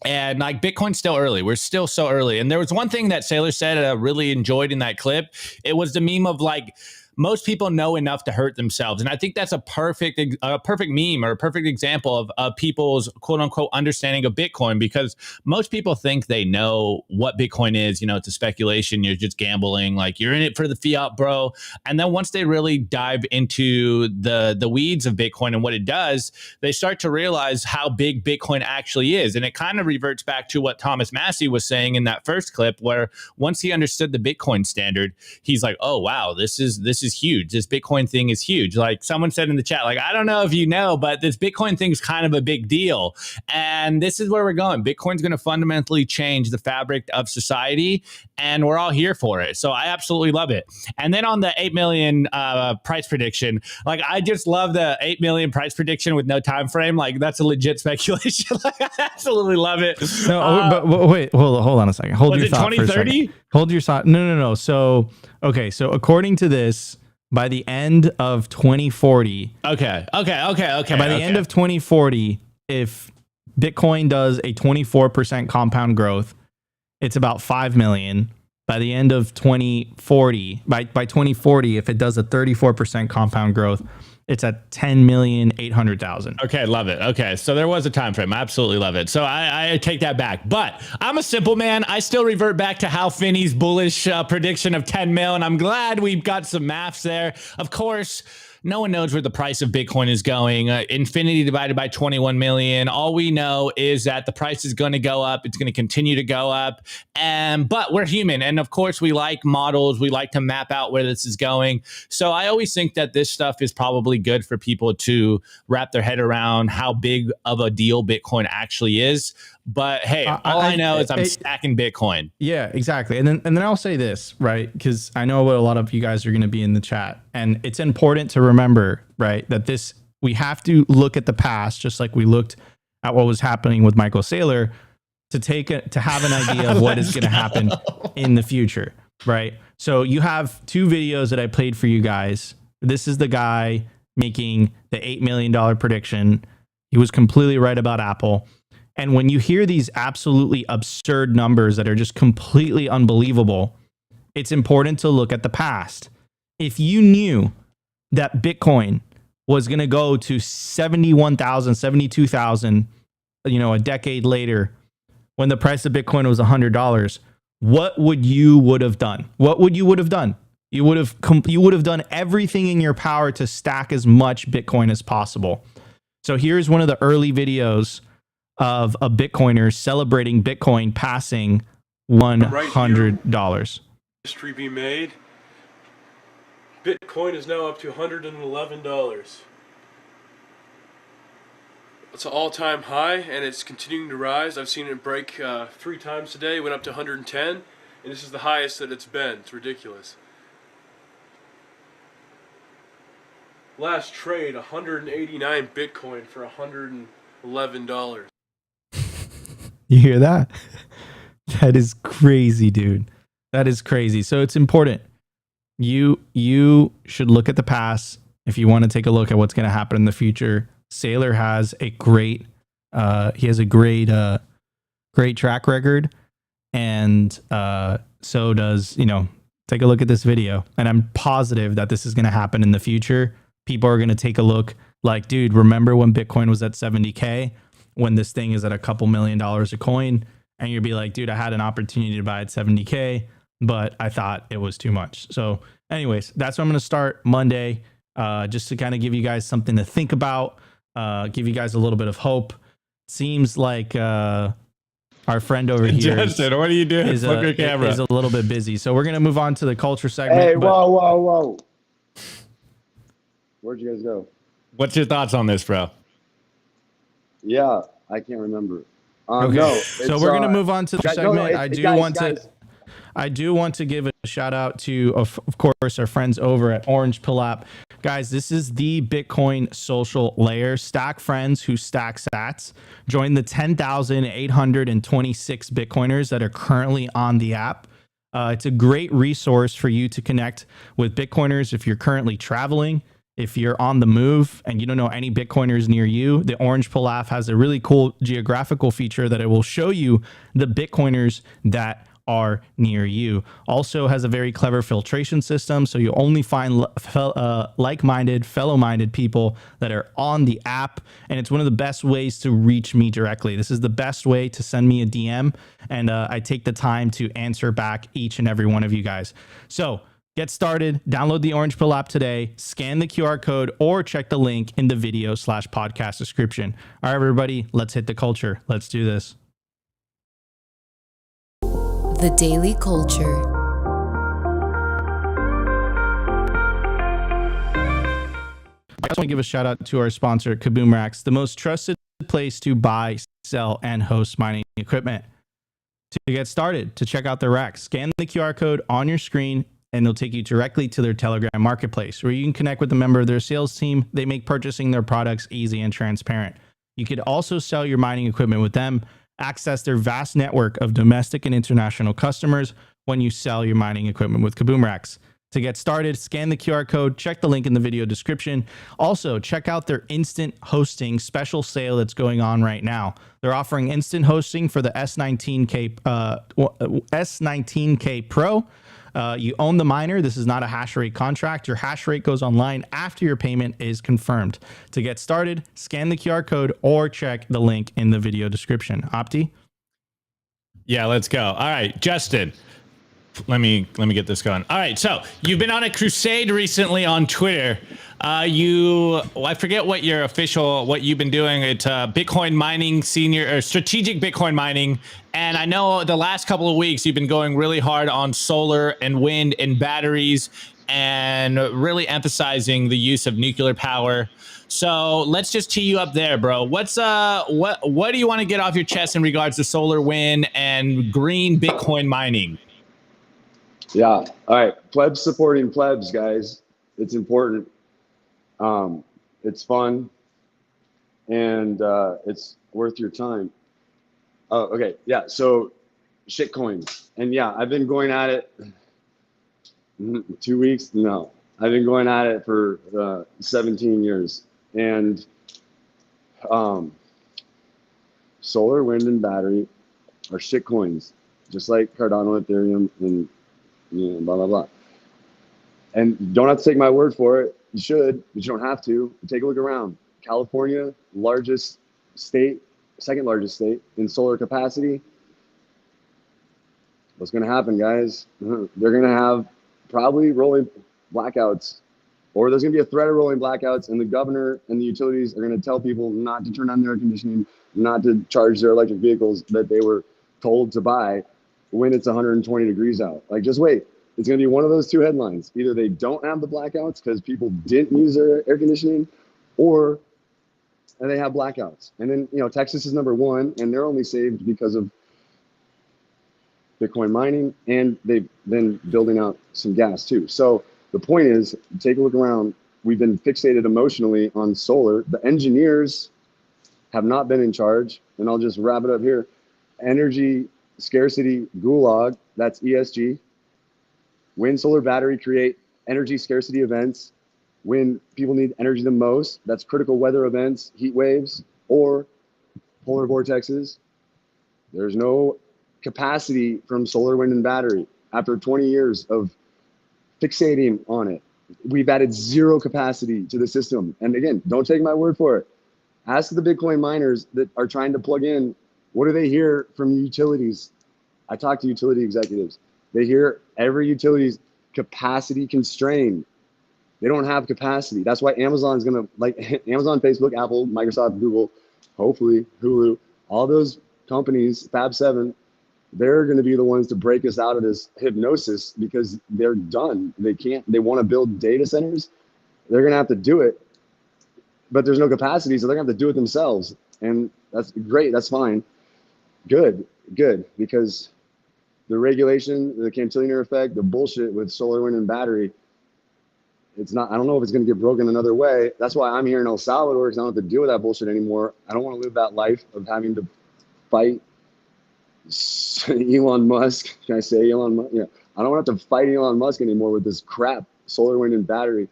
And like Bitcoin's still early. We're still so early. And there was one thing that Saylor said I really enjoyed in that clip. It was the meme of like, most people know enough to hurt themselves. And I think that's a perfect meme or a perfect example of people's quote unquote understanding of Bitcoin, because most people think they know what Bitcoin is. You know, it's a speculation. You're just gambling. Like, you're in it for the fiat, bro. And then once they really dive into the weeds of Bitcoin and what it does, they start to realize how big Bitcoin actually is. And it kind of reverts back to what Thomas Massie was saying in that first clip, where once he understood the Bitcoin standard, he's like, oh, wow, this is huge. This Bitcoin thing is huge. Like someone said in the chat, like, I don't know if you know, but this Bitcoin thing is kind of a big deal. And this is where we're going. Bitcoin's going to fundamentally change the fabric of society, and we're all here for it. So I absolutely love it. And then on the 8 million price prediction, like I just love the 8 million price prediction with no time frame. Like that's a legit speculation. Like, I absolutely love it. No, but wait, hold on a second. Hold your thought for a second. 2030? Hold your thought. No. So, okay. So according to this, by the end of 2040. Okay. By the end of 2040, if Bitcoin does a 24% compound growth, it's about 5 million. By the end of 2040, by 2040, if it does a 34% compound growth, it's at 10,800,000. Okay, love it. Okay, so there was a time frame. I absolutely love it. So I take that back. But I'm a simple man. I still revert back to Hal Finney's bullish prediction of 10 mil, and I'm glad we've got some maths there. Of course, no one knows where the price of Bitcoin is going. Infinity divided by 21 million. All we know is that the price is going to go up. It's going to continue to go up. But we're human. And of course, we like models. We like to map out where this is going. So I always think that this stuff is probably good for people to wrap their head around how big of a deal Bitcoin actually is. But hey, all I know is I'm stacking Bitcoin. Yeah, exactly. And then I'll say this, right? Because I know what a lot of you guys are going to be in the chat, and it's important to remember, right, that we have to look at the past, just like we looked at what was happening with Micheal Saylor, to have an idea of what is going to happen in the future, right? So you have two videos that I played for you guys. This is the guy making the $8 million prediction. He was completely right about Apple. And when you hear these absolutely absurd numbers that are just completely unbelievable, it's important to look at the past. If you knew that Bitcoin was going to go to 71,000, 72,000, a decade later, when the price of Bitcoin was $100, what would you have done? What would you have done? You would have done everything in your power to stack as much Bitcoin as possible. So here's one of the early videos of a Bitcoiner celebrating Bitcoin passing $100. History be made. Bitcoin is now up to $111. It's an all-time high, and it's continuing to rise. I've seen it break 3 times today. It went up to 110, and this is the highest that it's been. It's ridiculous. Last trade, 189 Bitcoin for $111. You hear that? That is crazy, dude. That is crazy. So it's important. You should look at the past if you want to take a look at what's going to happen in the future. Saylor has a great great track record, and so does, take a look at this video. And I'm positive that this is going to happen in the future. People are going to take a look like, dude, remember when Bitcoin was at 70K? When this thing is at a couple $1 million a coin, and you'll be like, dude, I had an opportunity to buy at 70K, but I thought it was too much. So anyways, that's what I'm going to start Monday, just to kind of give you guys something to think about, give you guys a little bit of hope. Seems like our friend over here, Justin, what are you doing? is Flip your camera. is a little bit busy. So we're going to move on to the culture segment. Hey, whoa. Where'd you guys go? What's your thoughts on this, bro? Yeah, I can't remember. Okay. No, so we're going to move on to the guys, segment. guys. I do want to give a shout out to, of course, our friends over at Orange Pill app. Guys, this is the Bitcoin social layer. Stack friends who stack sats. Join the 10,826 Bitcoiners that are currently on the app. It's a great resource for you to connect with Bitcoiners if you're currently traveling, if you're on the move and you don't know any Bitcoiners near you. The Orange Pill app has a really cool geographical feature that it will show you the Bitcoiners that are near you. Also has a very clever filtration system, so you only find like-minded, fellow-minded people that are on the app, and it's one of the best ways to reach me directly. This is the best way to send me a DM, and I take the time to answer back each and every one of you guys. So get started, download the Orange Pill app today, scan the QR code, or check the link in the video/podcast description. All right, everybody, let's hit the culture. Let's do this. The Daily Culture. I just want to give a shout out to our sponsor, KABOOMRACKS, the most trusted place to buy, sell, and host mining equipment. To get started, to check out their racks, scan the QR code on your screen, and it'll take you directly to their Telegram marketplace, where you can connect with a member of their sales team. They make purchasing their products easy and transparent. You could also sell your mining equipment with them, access their vast network of domestic and international customers when you sell your mining equipment with KABOOMRACKS. To get started, scan the QR code, check the link in the video description. Also, check out their instant hosting special sale that's going on right now. They're offering instant hosting for the S19K Pro. You own the miner. This is not a hash rate contract. Your hash rate goes online after your payment is confirmed. To get started, scan the QR code or check the link in the video description. Opti? Yeah, let's go. All right, Justin. Let me get this going. All right, so you've been on a crusade recently on Twitter. I forget what you've been doing. It's Bitcoin mining strategic Bitcoin mining. And I know the last couple of weeks you've been going really hard on solar and wind and batteries and really emphasizing the use of nuclear power. So let's just tee you up there, bro. What do you want to get off your chest in regards to solar, wind, and green Bitcoin mining? Yeah. All right. Plebs supporting plebs, guys. It's important. It's fun, and it's worth your time. Oh, okay. Yeah. So shitcoins. And yeah, I've been going at it 2 weeks. No, I've been going at it for 17 years. And solar, wind, and battery are shitcoins, just like Cardano, Ethereum, and blah, blah, blah. And you don't have to take my word for it. You should, but you don't have to. Take a look around. California, largest state, second largest state in solar capacity. What's going to happen, guys? They're going to have probably rolling blackouts, or there's going to be a threat of rolling blackouts, and the governor and the utilities are going to tell people not to turn on their air conditioning, not to charge their electric vehicles that they were told to buy when it's 120 degrees out. Like, just wait. It's going to be one of those two headlines. Either they don't have the blackouts because people didn't use their air conditioning, or and they have blackouts. And then, Texas is number one, and they're only saved because of Bitcoin mining, and they've been building out some gas too. So the point is, take a look around. We've been fixated emotionally on solar. The engineers have not been in charge, and I'll just wrap it up here. Energy scarcity gulag, that's ESG. Wind, solar, battery create energy scarcity events when people need energy the most. That's critical weather events, heat waves, or polar vortexes. There's no capacity from solar, wind, and battery. After 20 years of fixating on it, we've added zero capacity to the system. And again, don't take my word for it. Ask the Bitcoin miners that are trying to plug in, what do they hear from utilities? I talk to utility executives. They hear every utility's capacity constrained. They don't have capacity. That's why Amazon is going to, like Amazon, Facebook, Apple, Microsoft, Google, hopefully Hulu, all those companies, Fab 7, they're going to be the ones to break us out of this hypnosis because they're done. They want to build data centers. They're going to have to do it, but there's no capacity. So they're going to have to do it themselves. And that's great. That's fine. Good. Because the regulation, the cantilever effect, the bullshit with solar, wind, and battery, it's not, I don't know if it's going to get broken another way. That's why I'm here in El Salvador, because I don't have to deal with that bullshit anymore. I don't want to live that life of having to fight Elon Musk. Can I say Elon Musk? Yeah. I don't want to have to fight Elon Musk anymore with this crap, solar, wind, and battery.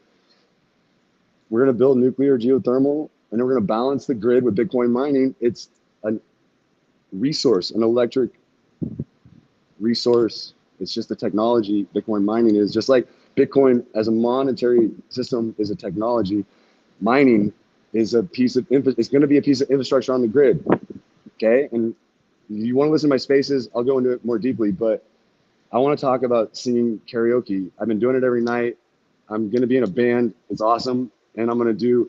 We're going to build nuclear, geothermal, and then we're going to balance the grid with Bitcoin mining. It's a resource, an electric resource. It's just a technology. Bitcoin mining is just like Bitcoin as a monetary system is a technology. Mining is a piece of it's going to be a piece of infrastructure on the grid. Okay, and you want to listen to my spaces, I'll go into it more deeply, but I want to talk about singing karaoke. I've been doing it every night. I'm going to be in a band. It's awesome. And I'm going to do.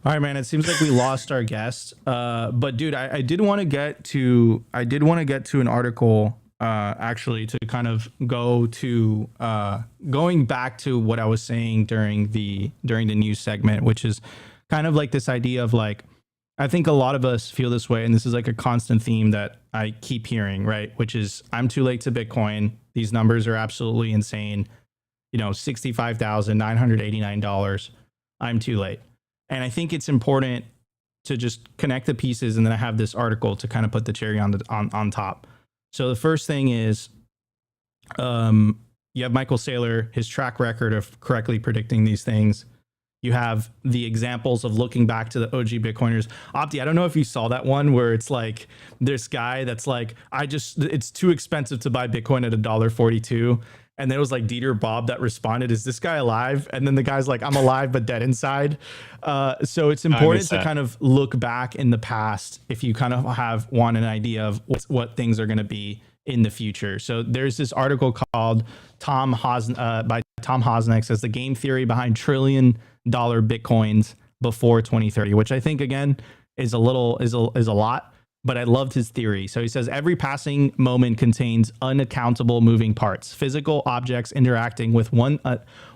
All right, man. It seems like we lost our guest. But dude, I did want to get to an article, actually, to kind of go to, going back to what I was saying during the news segment, which is kind of like this idea of like, I think a lot of us feel this way, and this is like a constant theme that I keep hearing, right? Which is, I'm too late to Bitcoin. These numbers are absolutely insane. You know, $65,989. I'm too late. And I think it's important to just connect the pieces, and then I have this article to kind of put the cherry on top. So the first thing is, you have Micheal Saylor, his track record of correctly predicting these things. You have the examples of looking back to the OG Bitcoiners. Opti, I don't know if you saw that one where it's like this guy that's like, it's too expensive to buy Bitcoin at $1.42. And then it was like Dieter Bob that responded, is this guy alive? And then the guy's like, I'm alive, but dead inside. So it's important to kind of look back in the past if you kind of want an idea of what things are going to be in the future. So there's this article called by Tom Hosnick, says the game theory behind $1 trillion Bitcoins before 2030, which I think again is a lot, but I loved his theory. So he says every passing moment contains unaccountable moving parts, physical objects interacting with one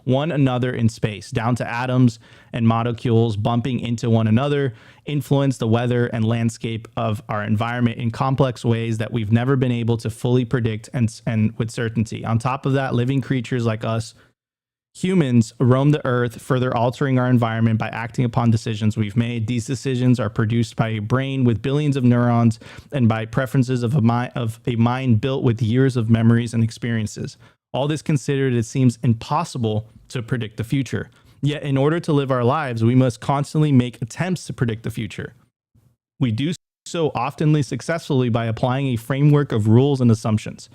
another in space, down to atoms and molecules bumping into one another, influence the weather and landscape of our environment in complex ways that we've never been able to fully predict and with certainty. On top of that, living creatures like us, humans, roam the earth, further altering our environment by acting upon decisions we've made. These decisions are produced by a brain with billions of neurons and by preferences of a mind built with years of memories and experiences. All this considered, it seems impossible to predict the future. Yet, in order to live our lives, we must constantly make attempts to predict the future. We do so often successfully by applying a framework of rules and assumptions.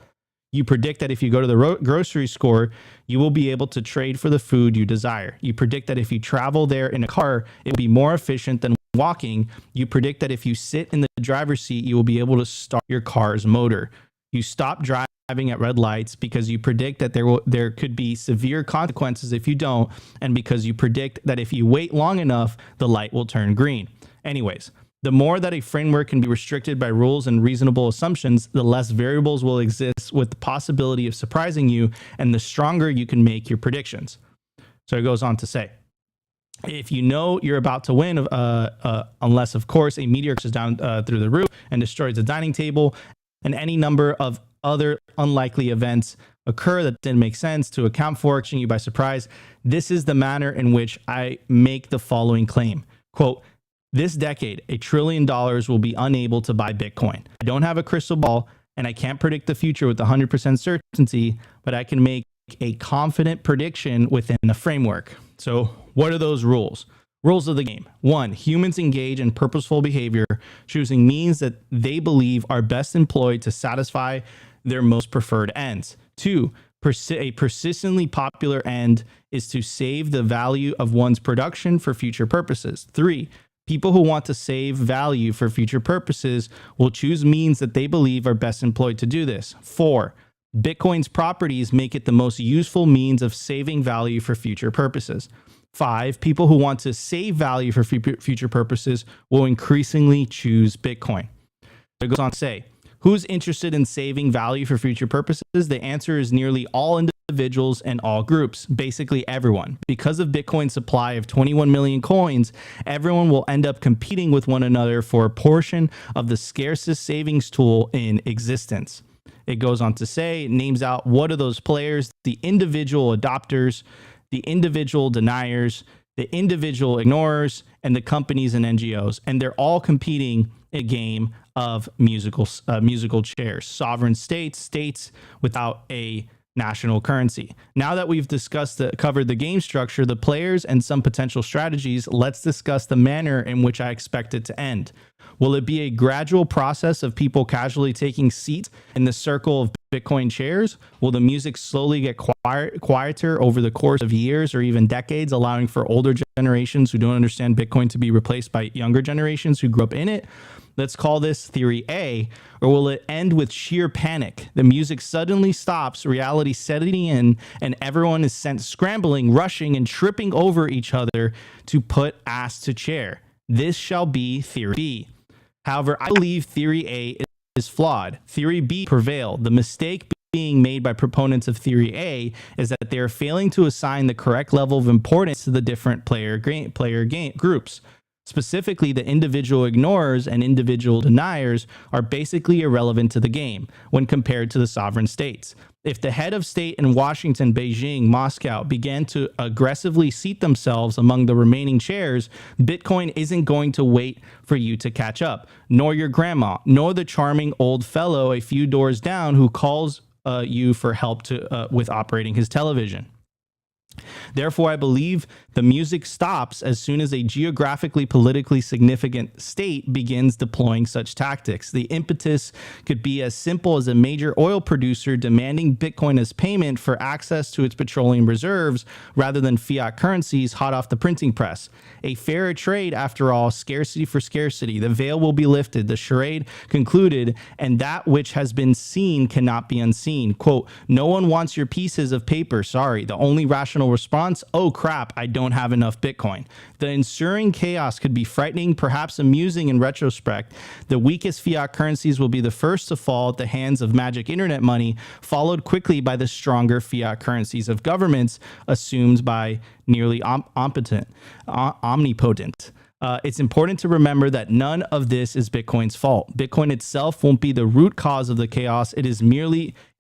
You predict that if you go to the grocery store, you will be able to trade for the food you desire. You predict that if you travel there in a car, it will be more efficient than walking. You predict that if you sit in the driver's seat, you will be able to start your car's motor. You stop driving at red lights because you predict that there could be severe consequences if you don't, and because you predict that if you wait long enough, the light will turn green. Anyways, the more that a framework can be restricted by rules and reasonable assumptions, the less variables will exist with the possibility of surprising you, and the stronger you can make your predictions. So it goes on to say, if you know you're about to win, unless, of course, a meteor crashes down through the roof and destroys the dining table, and any number of other unlikely events occur that didn't make sense to account for, catching you by surprise, this is the manner in which I make the following claim. Quote, this decade, $1 trillion will be unable to buy Bitcoin. I don't have a crystal ball, and I can't predict the future with 100% certainty, but I can make a confident prediction within a framework. So what are those rules? Rules of the game. 1, humans engage in purposeful behavior, choosing means that they believe are best employed to satisfy their most preferred ends. 2, a persistently popular end is to save the value of one's production for future purposes. 3, people who want to save value for future purposes will choose means that they believe are best employed to do this. 4, Bitcoin's properties make it the most useful means of saving value for future purposes. 5, people who want to save value for future purposes will increasingly choose Bitcoin. It goes on to say, who's interested in saving value for future purposes? The answer is nearly all individuals and all groups, basically everyone. Because of Bitcoin's supply of 21 million coins, everyone will end up competing with one another for a portion of the scarcest savings tool in existence. It goes on to say, it names out what are those players: the individual adopters, the individual deniers, the individual ignorers, and the companies and NGOs. And they're all competing in a game of musical chairs, sovereign states without a national currency. Now that we've covered the game structure, the players, and some potential strategies, let's discuss the manner in which I expect it to end. Will it be a gradual process of people casually taking seats in the circle of Bitcoin chairs? Will the music slowly get quieter over the course of years or even decades, allowing for older generations who don't understand Bitcoin to be replaced by younger generations who grew up in it? Let's call this theory A. Or will it end with sheer panic? The music suddenly stops, reality setting in, and everyone is sent scrambling, rushing, and tripping over each other to put ass to chair. This shall be theory B. However, I believe theory A is flawed. Theory B prevailed. The mistake being made by proponents of theory A is that they are failing to assign the correct level of importance to the different player groups. Specifically, the individual ignorers and individual deniers are basically irrelevant to the game when compared to the sovereign states. If the head of state in Washington, Beijing, Moscow began to aggressively seat themselves among the remaining chairs, Bitcoin isn't going to wait for you to catch up, nor your grandma, nor the charming old fellow a few doors down who calls you for help with operating his television. Therefore, I believe the music stops as soon as a geographically, politically significant state begins deploying such tactics. The impetus could be as simple as a major oil producer demanding Bitcoin as payment for access to its petroleum reserves rather than fiat currencies hot off the printing press. A fairer trade, after all, scarcity for scarcity. The veil will be lifted, the charade concluded, and that which has been seen cannot be unseen. Quote, no one wants your pieces of paper, sorry. The only rational response, oh crap, I don't have enough Bitcoin. The ensuing chaos could be frightening, perhaps amusing in retrospect. The weakest fiat currencies will be the first to fall at the hands of magic internet money, followed quickly by the stronger fiat currencies of governments, assumed by nearly omnipotent. It's important to remember that none of this is Bitcoin's fault. Bitcoin itself won't be the root cause of the chaos.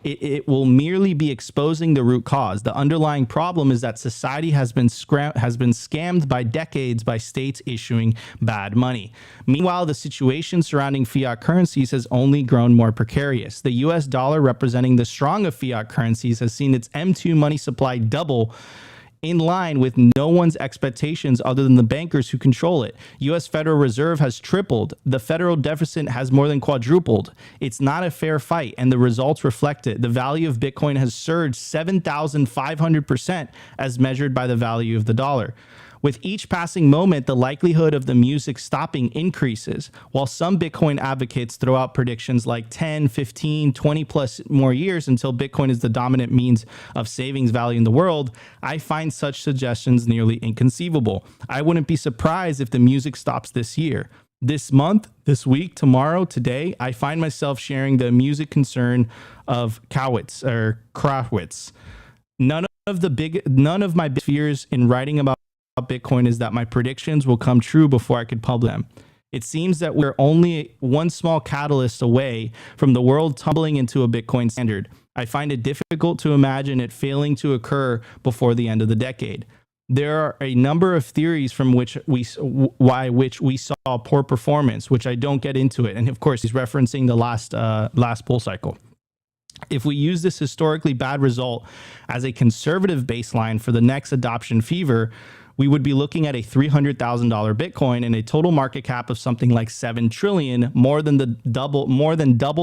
It will merely be exposing the root cause. The underlying problem is that society has been scammed by decades by states issuing bad money. Meanwhile, the situation surrounding fiat currencies has only grown more precarious. The US dollar, representing the strong of fiat currencies, has seen its M2 money supply double in line with no one's expectations other than the bankers who control it. U.S. Federal Reserve has tripled. The federal deficit has more than quadrupled. It's not a fair fight, and the results reflect it. The value of Bitcoin has surged 7,500% as measured by the value of the dollar. With each passing moment, the likelihood of the music stopping increases. While some Bitcoin advocates throw out predictions like 10, 15, 20 plus more years until Bitcoin is the dominant means of savings value in the world, I find such suggestions nearly inconceivable. I wouldn't be surprised if the music stops this year. This month, this week, tomorrow, today, I find myself sharing the music concern of Krawitz. None of my big fears in writing about Bitcoin is that my predictions will come true before I could publish them. It seems that we're only one small catalyst away from the world tumbling into a Bitcoin standard. I find it difficult to imagine it failing to occur before the end of the decade. There are a number of theories from which we saw poor performance, which I don't get into it. And of course, he's referencing the last bull cycle. If we use this historically bad result as a conservative baseline for the next adoption fever, we would be looking at a $300,000 Bitcoin and a total market cap of something like $7 trillion, more than double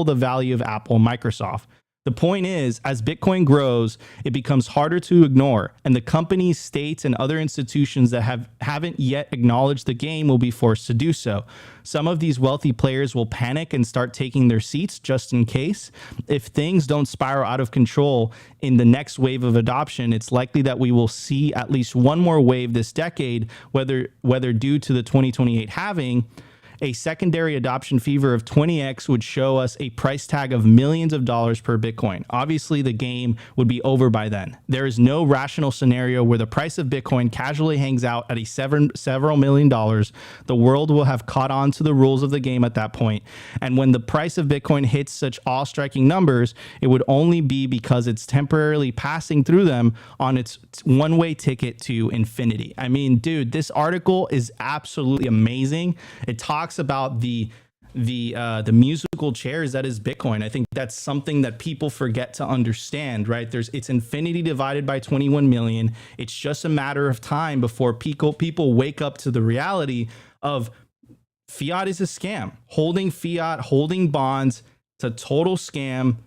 the value of Apple and Microsoft. The point is, as Bitcoin grows, it becomes harder to ignore, and the companies, states, and other institutions that haven't yet acknowledged the game will be forced to do so. Some of these wealthy players will panic and start taking their seats just in case. If things don't spiral out of control in the next wave of adoption, it's likely that we will see at least one more wave this decade, whether due to the 2028 halving. A secondary adoption fever of 20x would show us a price tag of millions of dollars per Bitcoin. Obviously, the game would be over by then. There is no rational scenario where the price of Bitcoin casually hangs out at a several million dollars. The world will have caught on to the rules of the game at that point. And when the price of Bitcoin hits such awe-striking numbers, it would only be because it's temporarily passing through them on its one-way ticket to infinity. I mean, dude, this article is absolutely amazing. It talks about the musical chairs that is Bitcoin. I think that's something that people forget to understand, right? It's infinity divided by 21 million. It's just a matter of time before people wake up to the reality of fiat is a scam. Holding fiat, holding bonds, it's a total scam.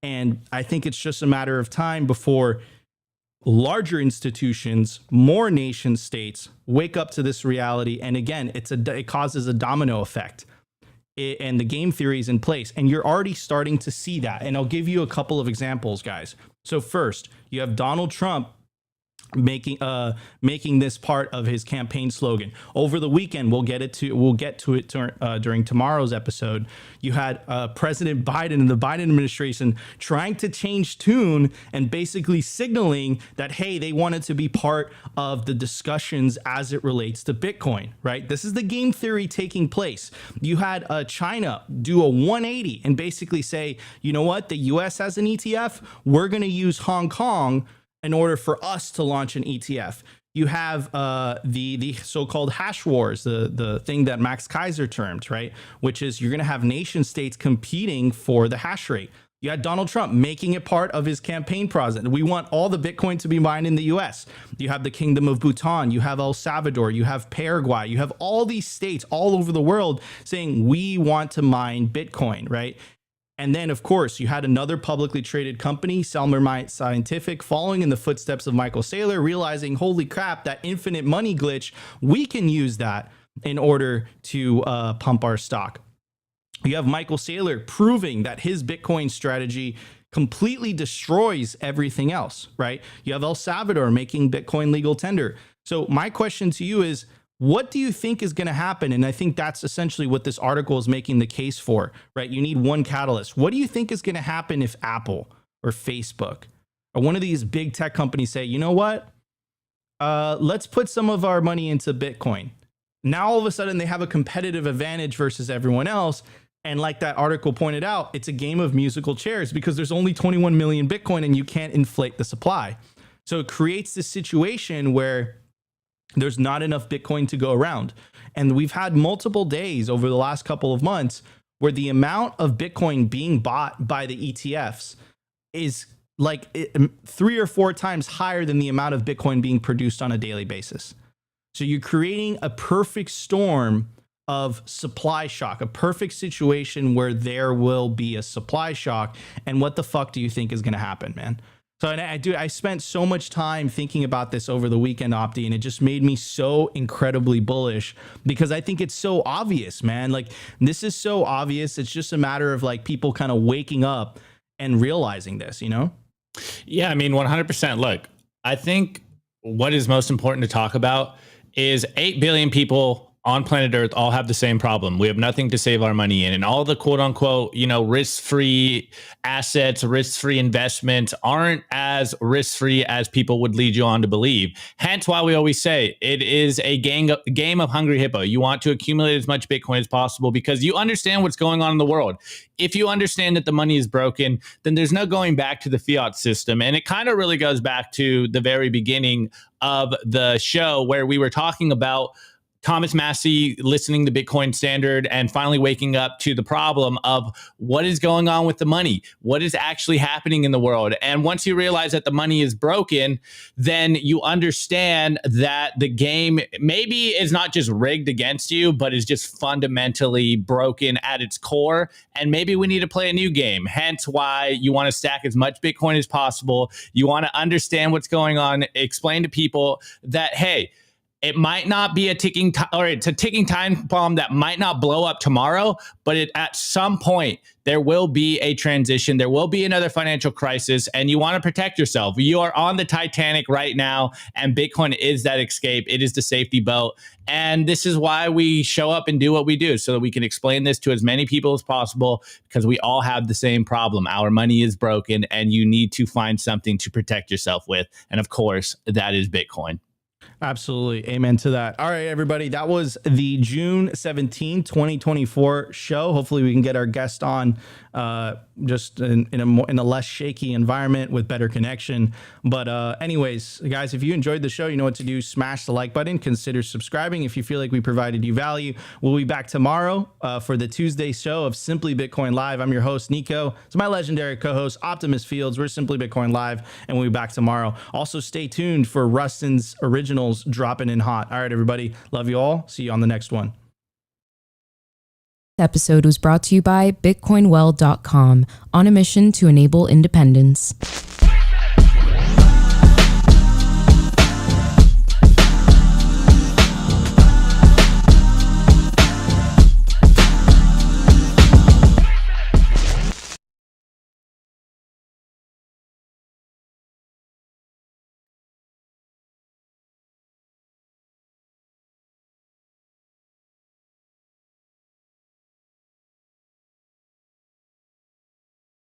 And I think it's just a matter of time before larger institutions, more nation states wake up to this reality. And again, it causes a domino effect. And the game theory is in place. And you're already starting to see that. And I'll give you a couple of examples, guys. So first, you have Donald Trump making this part of his campaign slogan. Over the weekend, we'll get to it during tomorrow's episode. You had President Biden and the Biden administration trying to change tune and basically signaling that, hey, they wanted to be part of the discussions as it relates to Bitcoin, right? This is the game theory taking place. You had China do a 180 and basically say, you know what, the US has an ETF, we're going to use Hong Kong in order for us to launch an ETF. You have the so-called hash wars, the thing that Max Kaiser termed, right? Which is you're going to have nation states competing for the hash rate. You had Donald Trump making it part of his campaign process. We want all the Bitcoin to be mined in the US. You have the Kingdom of Bhutan, you have El Salvador, you have Paraguay, you have all these states all over the world saying we want to mine Bitcoin, right? And then, of course, you had another publicly traded company, Saylor Scientific, following in the footsteps of Micheal Saylor, realizing, holy crap, that infinite money glitch, we can use that in order to pump our stock. You have Micheal Saylor proving that his Bitcoin strategy completely destroys everything else, right? You have El Salvador making Bitcoin legal tender. So my question to you is, what do you think is going to happen? And I think that's essentially what this article is making the case for, right? You need one catalyst. What do you think is going to happen if Apple or Facebook or one of these big tech companies say, you know what? Let's put some of our money into Bitcoin. Now, all of a sudden, they have a competitive advantage versus everyone else. And like that article pointed out, it's a game of musical chairs because there's only 21 million Bitcoin and you can't inflate the supply. So it creates this situation where there's not enough Bitcoin to go around. And we've had multiple days over the last couple of months where the amount of Bitcoin being bought by the ETFs is like 3 or 4 times higher than the amount of Bitcoin being produced on a daily basis. So you're creating a perfect storm of supply shock, a perfect situation where there will be a supply shock. And what the fuck do you think is going to happen, man? So I spent so much time thinking about this over the weekend, Opti, and it just made me so incredibly bullish because I think it's so obvious, man. Like, this is so obvious. It's just a matter of like people kind of waking up and realizing this, you know? Yeah, I mean, 100%. Look, I think what is most important to talk about is 8 billion people on planet Earth all have the same problem. We have nothing to save our money in. And all the quote unquote, risk-free assets, risk-free investments aren't as risk-free as people would lead you on to believe. Hence why we always say it is a game of hungry hippo. You want to accumulate as much Bitcoin as possible because you understand what's going on in the world. If you understand that the money is broken, then there's no going back to the fiat system. And it kind of really goes back to the very beginning of the show where we were talking about Thomas Massie listening to Bitcoin Standard and finally waking up to the problem of what is going on with the money, what is actually happening in the world. And once you realize that the money is broken, then you understand that the game maybe is not just rigged against you, but is just fundamentally broken at its core. And maybe we need to play a new game. Hence why you want to stack as much Bitcoin as possible. You want to understand what's going on, explain to people that, hey, it might not be it's a ticking time bomb that might not blow up tomorrow, but at some point there will be a transition. There will be another financial crisis, and you want to protect yourself. You are on the Titanic right now, and Bitcoin is that escape. It is the safety boat. And this is why we show up and do what we do, so that we can explain this to as many people as possible, because we all have the same problem. Our money is broken, and you need to find something to protect yourself with. And of course, that is Bitcoin. Absolutely. Amen to that. All right, everybody. That was the June 17, 2024 show. Hopefully we can get our guest on just in a less shaky environment with better connection. But anyways, guys, if you enjoyed the show, you know what to do. Smash the like button. Consider subscribing if you feel like we provided you value. We'll be back tomorrow for the Tuesday show of Simply Bitcoin Live. I'm your host, Nico. It's my legendary co-host, Optimus Fields. We're Simply Bitcoin Live, and we'll be back tomorrow. Also, stay tuned for Rustin's Originals dropping in hot. All right, everybody. Love you all. See you on the next one. This episode was brought to you by BitcoinWell.com, on a mission to enable independence.